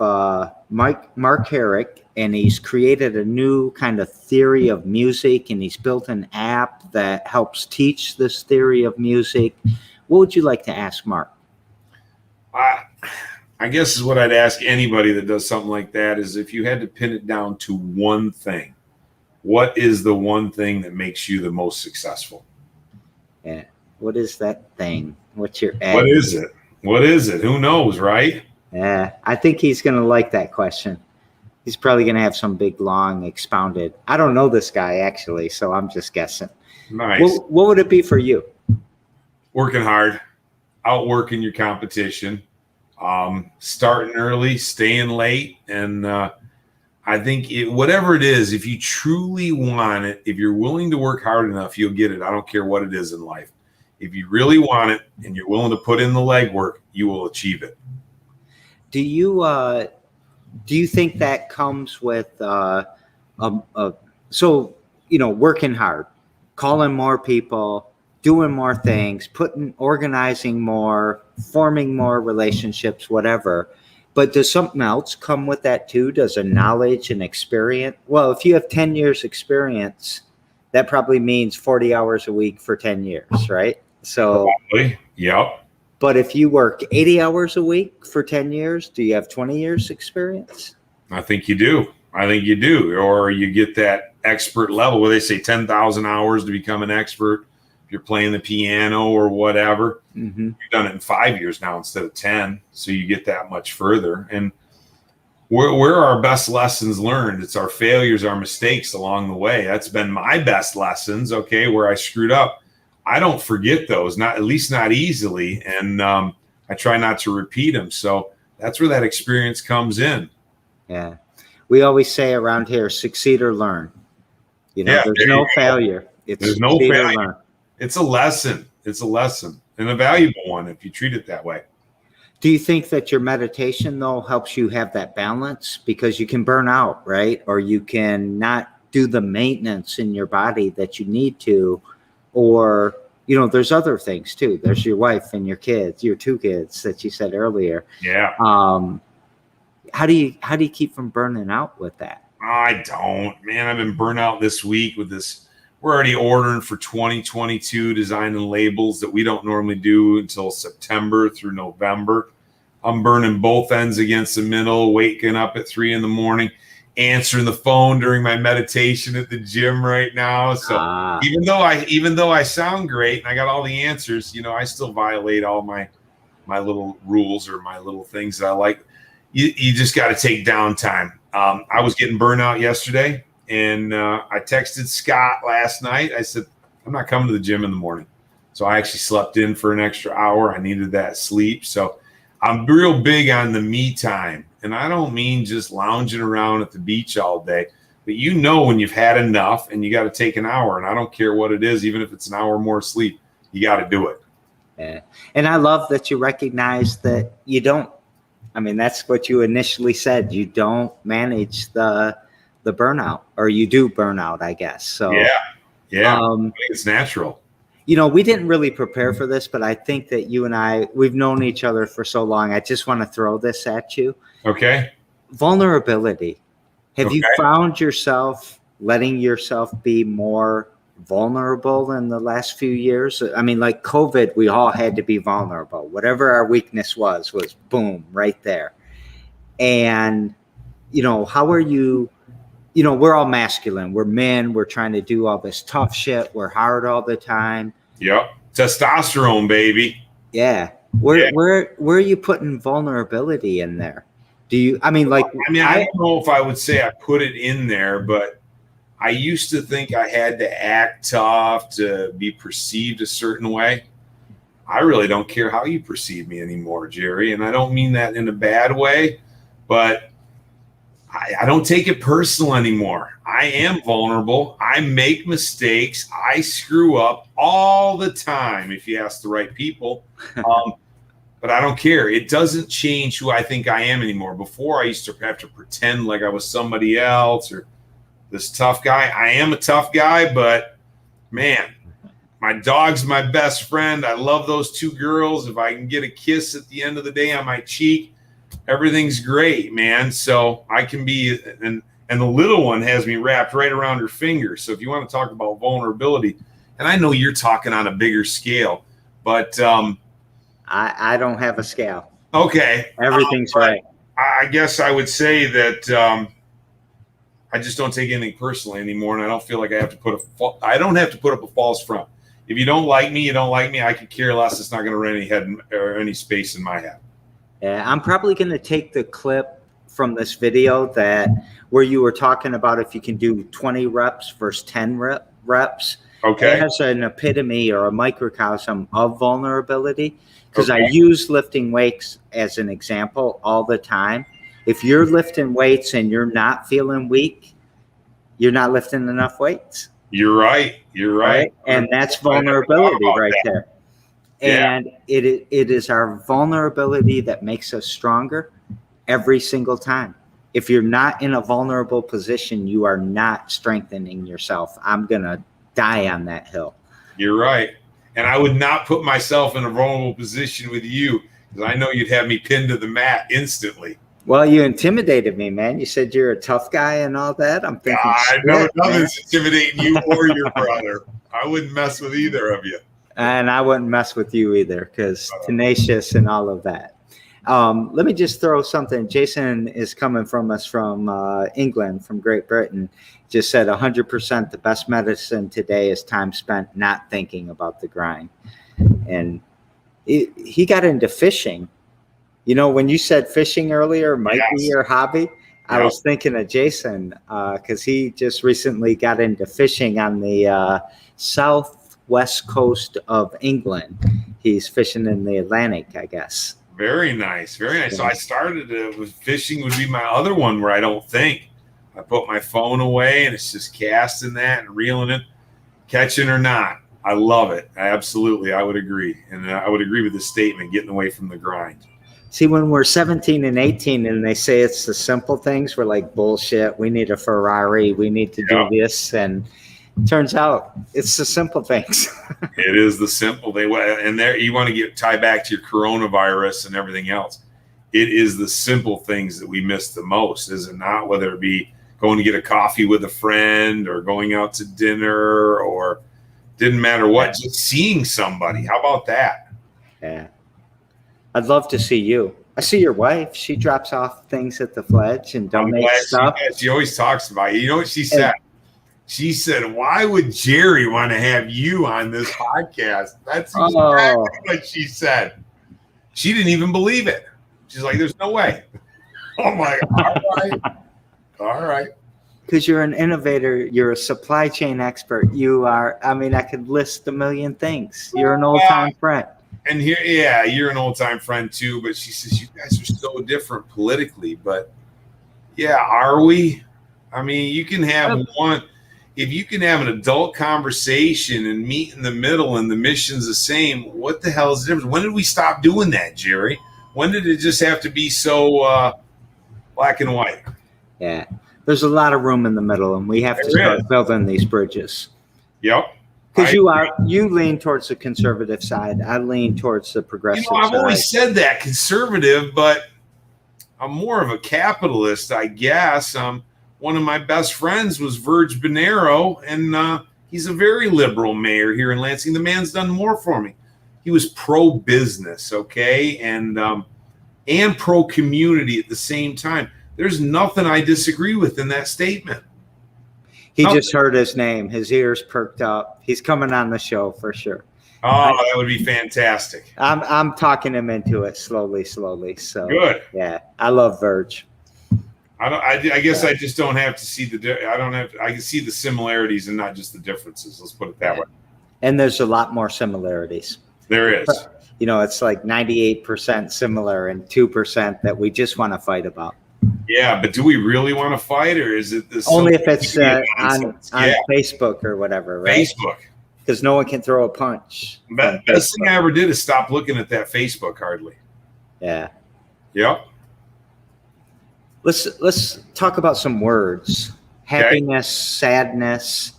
Mark Herrick, and he's created a new kind of theory of music, and he's built an app that helps teach this theory of music. What would you like to ask Mark? I guess is what I'd ask anybody that does something like that is, if you had to pin it down to one thing, what is the one thing that makes you the most successful? Yeah. What is that thing? What's your What is it? What is it? Who knows, right? Yeah, I think he's going to like that question. He's probably going to have some big, long, expounded. I don't know this guy, actually, so I'm just guessing. Nice. What would it be for you? Working hard, outworking your competition, starting early, staying late. And I think whatever it is, if you truly want it, if you're willing to work hard enough, you'll get it. I don't care what it is in life. If you really want it and you're willing to put in the legwork, you will achieve it. Do you think that comes with so, you know, working hard, calling more people, doing more things, organizing more, forming more relationships, whatever. But does something else come with that too? Does a knowledge and experience? Well, if you have 10 years experience, that probably means 40 hours a week for 10 years, right? So, probably. Yep. But if you work 80 hours a week for 10 years, do you have 20 years experience? I think you do. Or you get that expert level where they say 10,000 hours to become an expert. If you're playing the piano or whatever, you've done it in 5 years now instead of 10. So you get that much further. And where are our best lessons learned? It's our failures, our mistakes along the way. That's been my best lessons. Okay. Where I screwed up. I don't forget those, at least not easily. And I try not to repeat them. So that's where that experience comes in. Yeah. We always say around here, succeed or learn. There's no failure. There's no failure. It's a lesson. It's a lesson and a valuable one if you treat it that way. Do you think that your meditation, though, helps you have that balance? Because you can burn out, right? Or you can not do the maintenance in your body that you need to. Or, there's other things, too. There's your wife and your kids, your 2 kids that you said earlier. Yeah. How do you keep from burning out with that? I don't, man. I've been burnt out this week with this. We're already ordering for 2022 design and labels that we don't normally do until September through November. I'm burning both ends against the middle, waking up at 3 a.m, answering the phone during my meditation at the gym right now. So even though I sound great and I got all the answers, I still violate all my little rules or my little things that I like. You just got to take downtime. I was getting burnt out yesterday. And I texted Scott last night. I said, I'm not coming to the gym in the morning. So I actually slept in for an extra hour. I needed that sleep. So I'm real big on the me time. And I don't mean just lounging around at the beach all day. But when you've had enough and you got to take an hour. And I don't care what it is, even if it's an hour more sleep, you got to do it. Yeah. And I love that you recognize that you don't. I mean, that's what you initially said. You don't manage the burnout, or you do burnout, I guess. So yeah. I think it's natural. We didn't really prepare for this, but I think that you and we've known each other for so long. I just want to throw this at you. Okay. Vulnerability. Have you found yourself letting yourself be more vulnerable in the last few years? I mean, like COVID, we all had to be vulnerable. Whatever our weakness was boom, right there. And, how are you? We're all masculine. We're men. We're trying to do all this tough shit. We're hard all the time. Yep. Testosterone, baby. Yeah. Where are you putting vulnerability in there? I don't know if I would say I put it in there, but I used to think I had to act tough to be perceived a certain way. I really don't care how you perceive me anymore, Jerry. And I don't mean that in a bad way, but I don't take it personal anymore. I am vulnerable. I make mistakes. I screw up all the time if you ask the right people. But I don't care. It doesn't change who I think I am anymore. Before, I used to have to pretend like I was somebody else or this tough guy. I am a tough guy, but man, my dog's my best friend. I love those 2 girls. If I can get a kiss at the end of the day on my cheek, everything's great, man. So I can be, and the little one has me wrapped right around her finger. So if you want to talk about vulnerability, and I know you're talking on a bigger scale, but I don't have a scale. Okay. Everything's right. I guess I would say that I just don't take anything personally anymore, and I don't feel like I don't have to put up a false front. If you don't like me, you don't like me. I could care less. It's not going to run any head or any space in my head. Yeah, I'm probably going to take the clip from this video where you were talking about if you can do 20 reps versus 10 reps. Okay. It has an epitome or a microcosm of vulnerability, because I use lifting weights as an example all the time. If you're lifting weights and you're not feeling weak, you're not lifting enough weights. You're right. Right? And that's vulnerability right there. Yeah. And it is our vulnerability that makes us stronger every single time. If you're not in a vulnerable position, you are not strengthening yourself. I'm going to die on that hill. You're right. And I would not put myself in a vulnerable position with you because I know you'd have me pinned to the mat instantly. Well, you intimidated me, man. You said you're a tough guy and all that. I'm thinking, I know nothing's intimidating you or your brother. I wouldn't mess with either of you. And I wouldn't mess with you either because tenacious and all of that. Let me just throw something. Jason is coming from us from England, from Great Britain. Just said 100% the best medicine today is time spent not thinking about the grind. And he got into fishing. You know, when you said fishing earlier might be your hobby, I was thinking of Jason because he just recently got into fishing on the southwest coast of England. He's fishing in the Atlantic, I guess. Very nice. Very nice. So I started with fishing would be my other one where I don't think. I put my phone away and it's just casting that and reeling it, catching or not. I love it. I would agree. And I would agree with the statement, getting away from the grind. See, when we're 17 and 18 and they say it's the simple things, we're like, bullshit. We need a Ferrari. We need to do this. And it turns out it's the simple things. It is the simple thing. And there you want to tie back to your coronavirus and everything else. It is the simple things that we miss the most, is it not? Whether it be going to get a coffee with a friend or going out to dinner or didn't matter what, just seeing somebody. How about that? Yeah. I'd love to see you. I see your wife. She drops off things at the Fledge and donates stuff. She always talks about you. You know what she said? She said, why would Jerry want to have you on this podcast? That's exactly what she said. She didn't even believe it. She's like, there's no way. Oh, my God. All right. Because you're an innovator. You're a supply chain expert. You are, I mean, I could list a million things. You're an old-time friend. And here, you're an old-time friend, too. But she says, you guys are so different politically. But, are we? I mean, you can have one. If you can have an adult conversation and meet in the middle and the mission's the same, what the hell is the difference? When did we stop doing that, Jerry? When did it just have to be so black and white? Yeah. There's a lot of room in the middle, and we have to start building these bridges. Yep. Because you lean towards the conservative side. I lean towards the progressive side. I've always said that, conservative, but I'm more of a capitalist, I guess. One of my best friends was Virg Bonero, and he's a very liberal mayor here in Lansing. The man's done more for me. He was pro-business, okay, and pro-community at the same time. There's nothing I disagree with in that statement. He just heard his name. His ears perked up. He's coming on the show for sure. Oh, that would be fantastic. I'm talking him into it slowly. So good. Yeah, I love Virg. I guess I just don't have to see I can see the similarities and not just the differences. Let's put it that way. And there's a lot more similarities. There is. But, it's like 98% similar and 2% that we just want to fight about. Yeah, but do we really want to fight, or is it this? Only if it's on Facebook or whatever, right? Facebook. Because no one can throw a punch. Best thing I ever did is stop looking at that Facebook hardly. Yeah. Yep. Let's talk about some words. Happiness, sadness.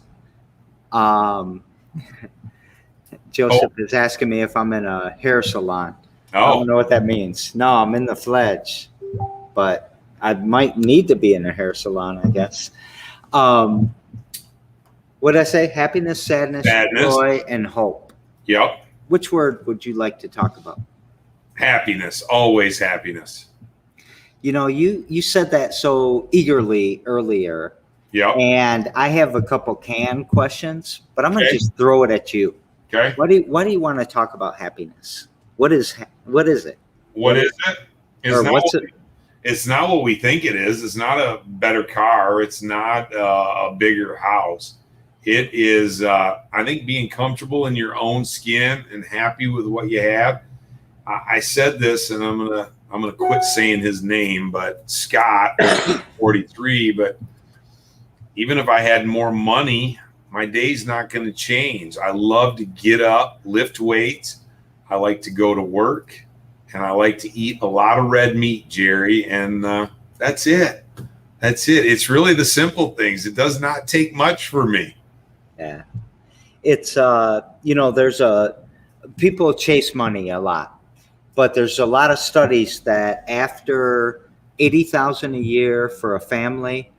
Joseph is asking me if I'm in a hair salon. I don't know what that means. No, I'm in the Fledge, but I might need to be in a hair salon, I guess. What did I say? Happiness, sadness, joy, and hope. Yep. Which word would you like to talk about? Happiness. Always happiness. You said that so eagerly earlier. Yep. And I have a couple canned questions, but I'm going to just throw it at you. Okay. Why do you want to talk about happiness? What is it? What is it? It's not what we think it is. It's not a better car. It's not a bigger house. It is, I think, being comfortable in your own skin and happy with what you have. I said this, and I'm gonna quit saying his name, but Scott, 43. But even if I had more money, my day's not going to change. I love to get up, lift weights. I like to go to work, and I like to eat a lot of red meat, Jerry. And that's it. That's it. It's really the simple things. It does not take much for me. Yeah. It's, there's a people chase money a lot, but there's a lot of studies that after 80,000 a year for a family,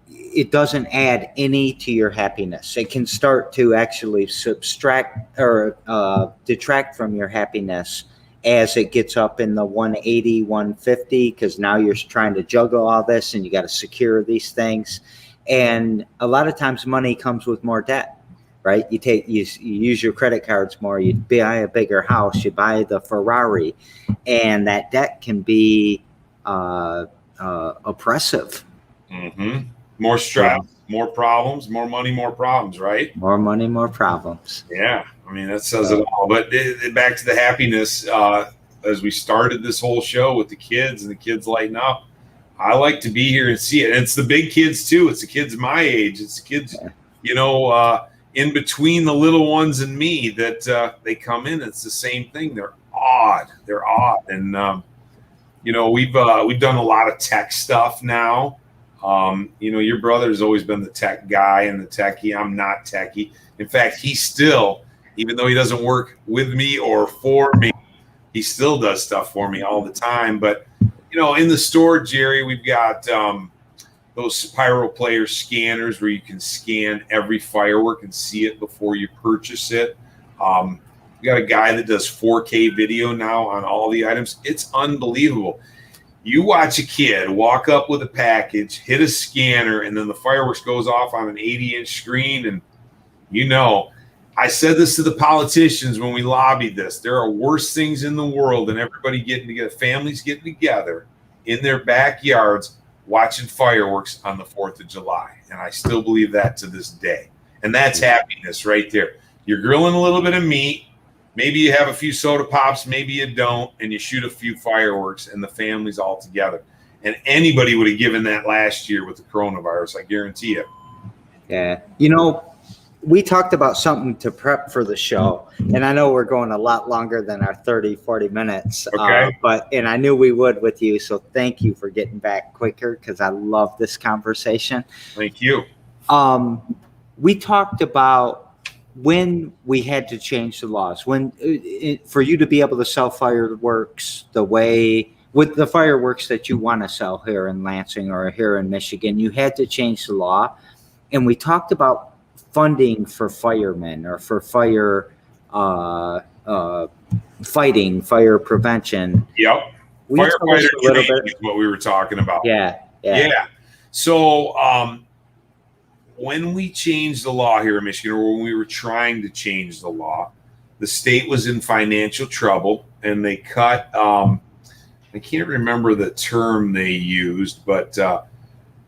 it doesn't add any to your happiness. It can start to actually subtract or detract from your happiness as it gets up in the 180, 150, because now you're trying to juggle all this and you got to secure these things. And a lot of times money comes with more debt, right? You use your credit cards more, you buy a bigger house, you buy the Ferrari, and that debt can be oppressive. Mm-hmm. More stress, more problems, more money, more problems, right? More money, more problems. Yeah. I mean, that says it all. But back to the happiness, as we started this whole show with the kids and the kids lighting up, I like to be here and see it. And it's the big kids too. It's the kids my age. It's the kids, in between the little ones and me that they come in. It's the same thing. They're odd. And, we've done a lot of tech stuff now. Your brother's always been the tech guy and the techie. I'm not techie. In fact, he still, even though he doesn't work with me or for me, he still does stuff for me all the time. But, in the store, Jerry, we've got those Pyro Player scanners where you can scan every firework and see it before you purchase it. We got a guy that does 4K video now on all the items. It's unbelievable. You watch a kid walk up with a package, hit a scanner, and then the fireworks goes off on an 80-inch screen. And, I said this to the politicians when we lobbied this. There are worse things in the world than everybody getting together, families getting together in their backyards watching fireworks on the 4th of July. And I still believe that to this day. And that's happiness right there. You're grilling a little bit of meat. Maybe you have a few soda pops, maybe you don't, and you shoot a few fireworks and the family's all together. And anybody would have given that last year with the coronavirus, I guarantee you. Yeah. We talked about something to prep for the show, and I know we're going a lot longer than our 30, 40 minutes. Okay. And I knew we would with you, so thank you for getting back quicker because I love this conversation. Thank you. We talked about when we had to change the laws, for you to be able to sell fireworks with the fireworks that you want to sell here in Lansing or here in Michigan, you had to change the law. And we talked about funding for firemen or for fire fighting, fire prevention. Yep. Firefighter training is what we were talking about. Yeah. So when we changed the law here in Michigan, or when we were trying to change the law, the state was in financial trouble, and they cut, I can't remember the term they used, but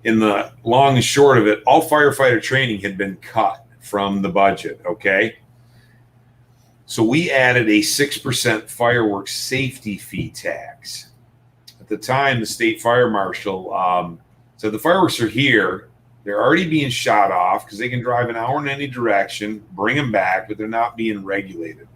in the long and short of it, all firefighter training had been cut from the budget, okay? So we added a 6% fireworks safety fee tax. At the time, the state fire marshal said the fireworks are here. They're already being shot off because they can drive an hour in any direction, bring them back, but they're not being regulated.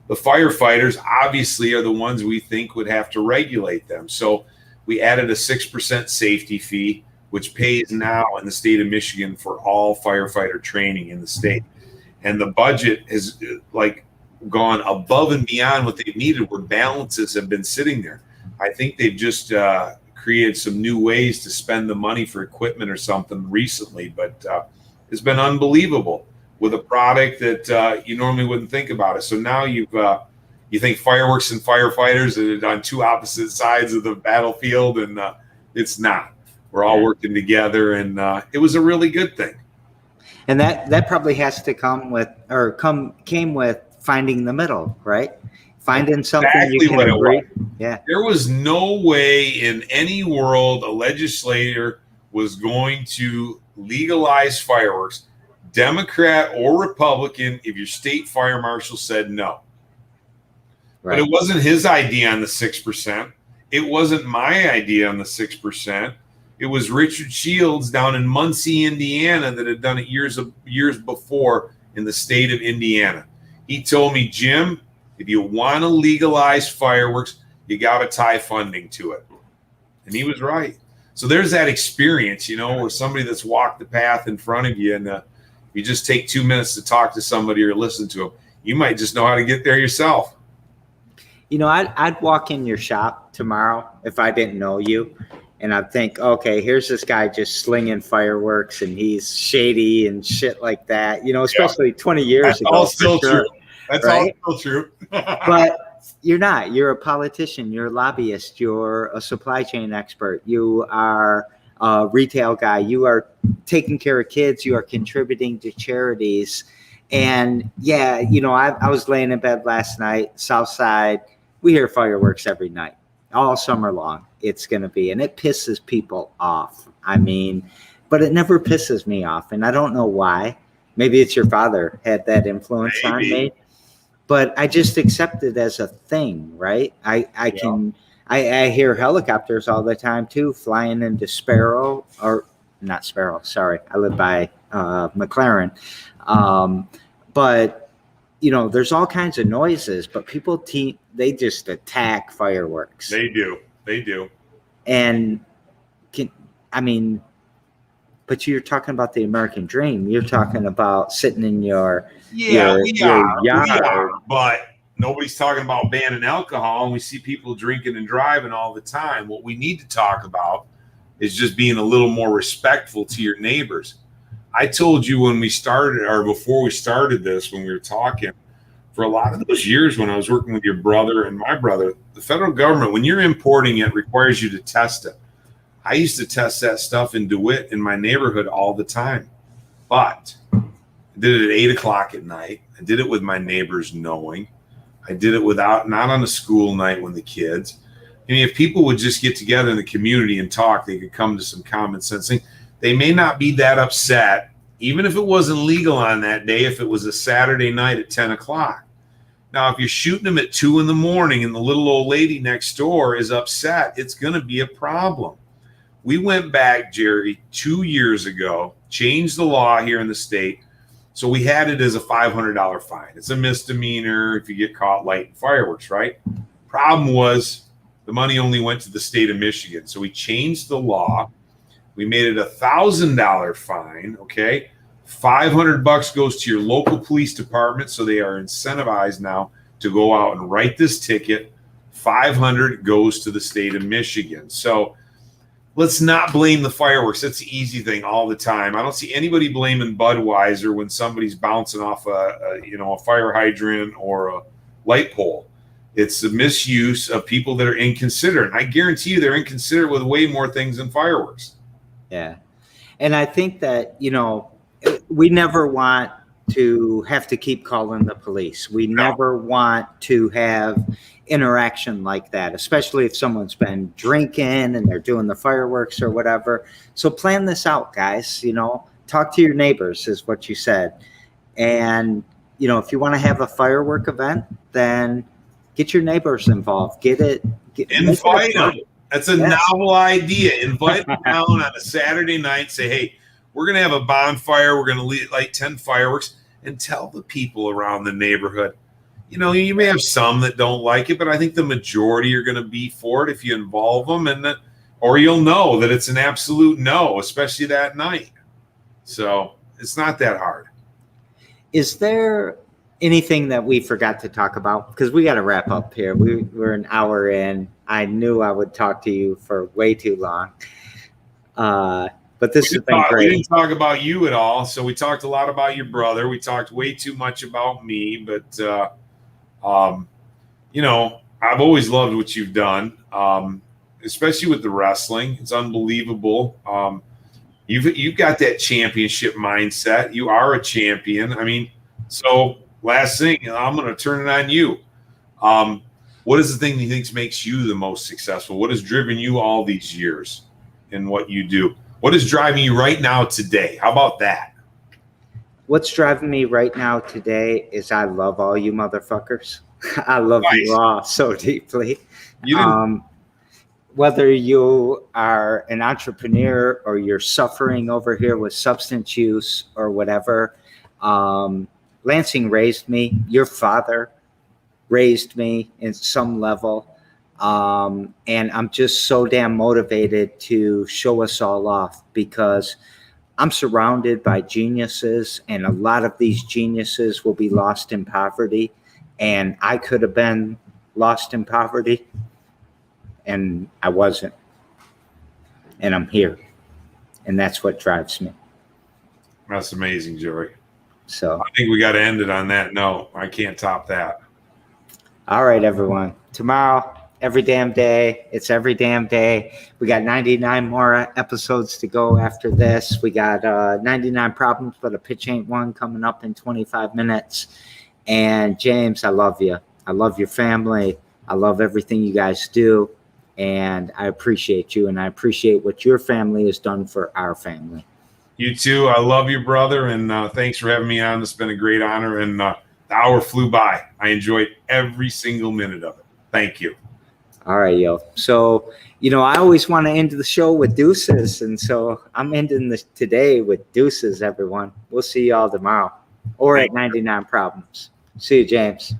The firefighters obviously are the ones we think would have to regulate them. So we added a 6% safety fee, which pays now in the state of Michigan for all firefighter training in the state. And the budget has gone above and beyond what they've needed, where balances have been sitting there. I think they've just created some new ways to spend the money for equipment or something recently, but it's been unbelievable with a product that you normally wouldn't think about it. So now you think fireworks and firefighters are on two opposite sides of the battlefield, and it's not. We're all working together, and it was a really good thing. And that probably has to came with finding the middle, right? Finding something you can agree. Yeah. There was no way in any world a legislator was going to legalize fireworks, Democrat or Republican, if your state fire marshal said no. Right. But it wasn't his idea on the 6%. It wasn't my idea on the 6%. It was Richard Shields down in Muncie, Indiana, that had done it years before in the state of Indiana. He told me, Jim, if you want to legalize fireworks, you got to tie funding to it. And he was right. So there's that experience, where somebody that's walked the path in front of you, and you just take 2 minutes to talk to somebody or listen to them. you might just know how to get there yourself. You know, I'd walk in your shop tomorrow if I didn't know you, and I'd think, okay, here's this guy just slinging fireworks, and he's shady and shit like that. You know, especially 20 years That's ago. all still for sure, true. That's right? all still true. But you're not. You're a politician. You're a lobbyist. You're a supply chain expert. You are a retail guy. You are taking care of kids. You are contributing to charities. And yeah, you know, I was laying in bed last night, South Side. We hear fireworks every night, all summer long. It's going to be, and it pisses people off. I mean, but it never pisses me off. And I don't know why. Maybe it's your father had that influence on me. But I just accept it as a thing, right? I hear helicopters all the time too, flying into Sparrow, or not Sparrow, sorry. I live by McLaren. But you know, there's all kinds of noises, but people they just attack fireworks. They do. And but you're talking about the American dream. You're talking about sitting in your yard. But nobody's talking about banning alcohol, and we see people drinking and driving all the time. What we need to talk about is just being a little more respectful to your neighbors. I told you when we started, or before we started this, when we were talking, for a lot of those years when I was working with your brother and my brother, the federal government, when you're importing it, requires you to test it. I used to test that stuff in DeWitt in my neighborhood all the time. But I did it at 8 o'clock at night. I did it with my neighbors knowing. I did it not on a school night when the kids. I mean, if people would just get together in the community and talk, they could come to some common sense thing. They may not be that upset, even if it wasn't legal on that day, if it was a Saturday night at 10 o'clock. Now, if you're shooting them at 2 in the morning and the little old lady next door is upset, it's going to be a problem. We went back, Jerry, 2 years ago, changed the law here in the state. So we had it as a $500 fine. It's a misdemeanor if you get caught lighting fireworks, right? Problem was the money only went to the state of Michigan. So we changed the law. We made it $1,000 fine, okay? $500 goes to your local police department, so they are incentivized now to go out and write this ticket. $500 goes to the state of Michigan. So let's not blame the fireworks. That's the easy thing all the time. I don't see anybody blaming Budweiser when somebody's bouncing off a fire hydrant or a light pole. It's the misuse of people that are inconsiderate. I guarantee you they're inconsiderate with way more things than fireworks. Yeah. And I think that, you know, we never want to have to keep calling the police. We never want to have interaction like that, especially if someone's been drinking and they're doing the fireworks or whatever. So plan this out, guys. You know, talk to your neighbors is what you said. And, you know, if you want to have a firework event, then get your neighbors involved. Invite them. That's a novel idea. Invite them down on a Saturday night. Say, hey, we're going to have a bonfire. We're going to light 10 fireworks, and tell the people around the neighborhood. You know, you may have some that don't like it, but I think the majority are going to be for it if you involve them, or you'll know that it's an absolute no, especially that night. So it's not that hard. Is there anything that we forgot to talk about? Because we got to wrap up here. We're an hour in. I knew I would talk to you for way too long. But this has been great. We didn't talk about you at all. So we talked a lot about your brother. We talked way too much about me. But, you know, I've always loved what you've done, especially with the wrestling. It's unbelievable. You've got that championship mindset. You are a champion. I mean, so last thing, I'm going to turn it on you. What is the thing that you think makes you the most successful? What has driven you all these years in what you do? What is driving you right now today? How about that? What's driving me right now today is I love all you motherfuckers. I love you all so deeply. Whether you are an entrepreneur or you're suffering over here with substance use or whatever, Lansing raised me. Your father raised me in some level. And I'm just so damn motivated to show us all off because I'm surrounded by geniuses, and a lot of these geniuses will be lost in poverty. And I could have been lost in poverty, and I wasn't. And I'm here. And that's what drives me. That's amazing, Joey. So I think we got to end it on that note. I can't top that. all right, everyone. Tomorrow, every damn day. It's every damn day. We got 99 more episodes to go after this. We got 99 problems, but a pitch ain't one coming up in 25 minutes. And James, I love you. I love your family. I love everything you guys do. And I appreciate you. And I appreciate what your family has done for our family. You too. I love you, brother. And thanks for having me on. It's been a great honor. And the hour flew by. I enjoyed every single minute of it. Thank you. All right, yo. So, I always want to end the show with deuces. And so I'm ending this today with deuces, everyone. We'll see y'all tomorrow or at 99 Problems. See you, James.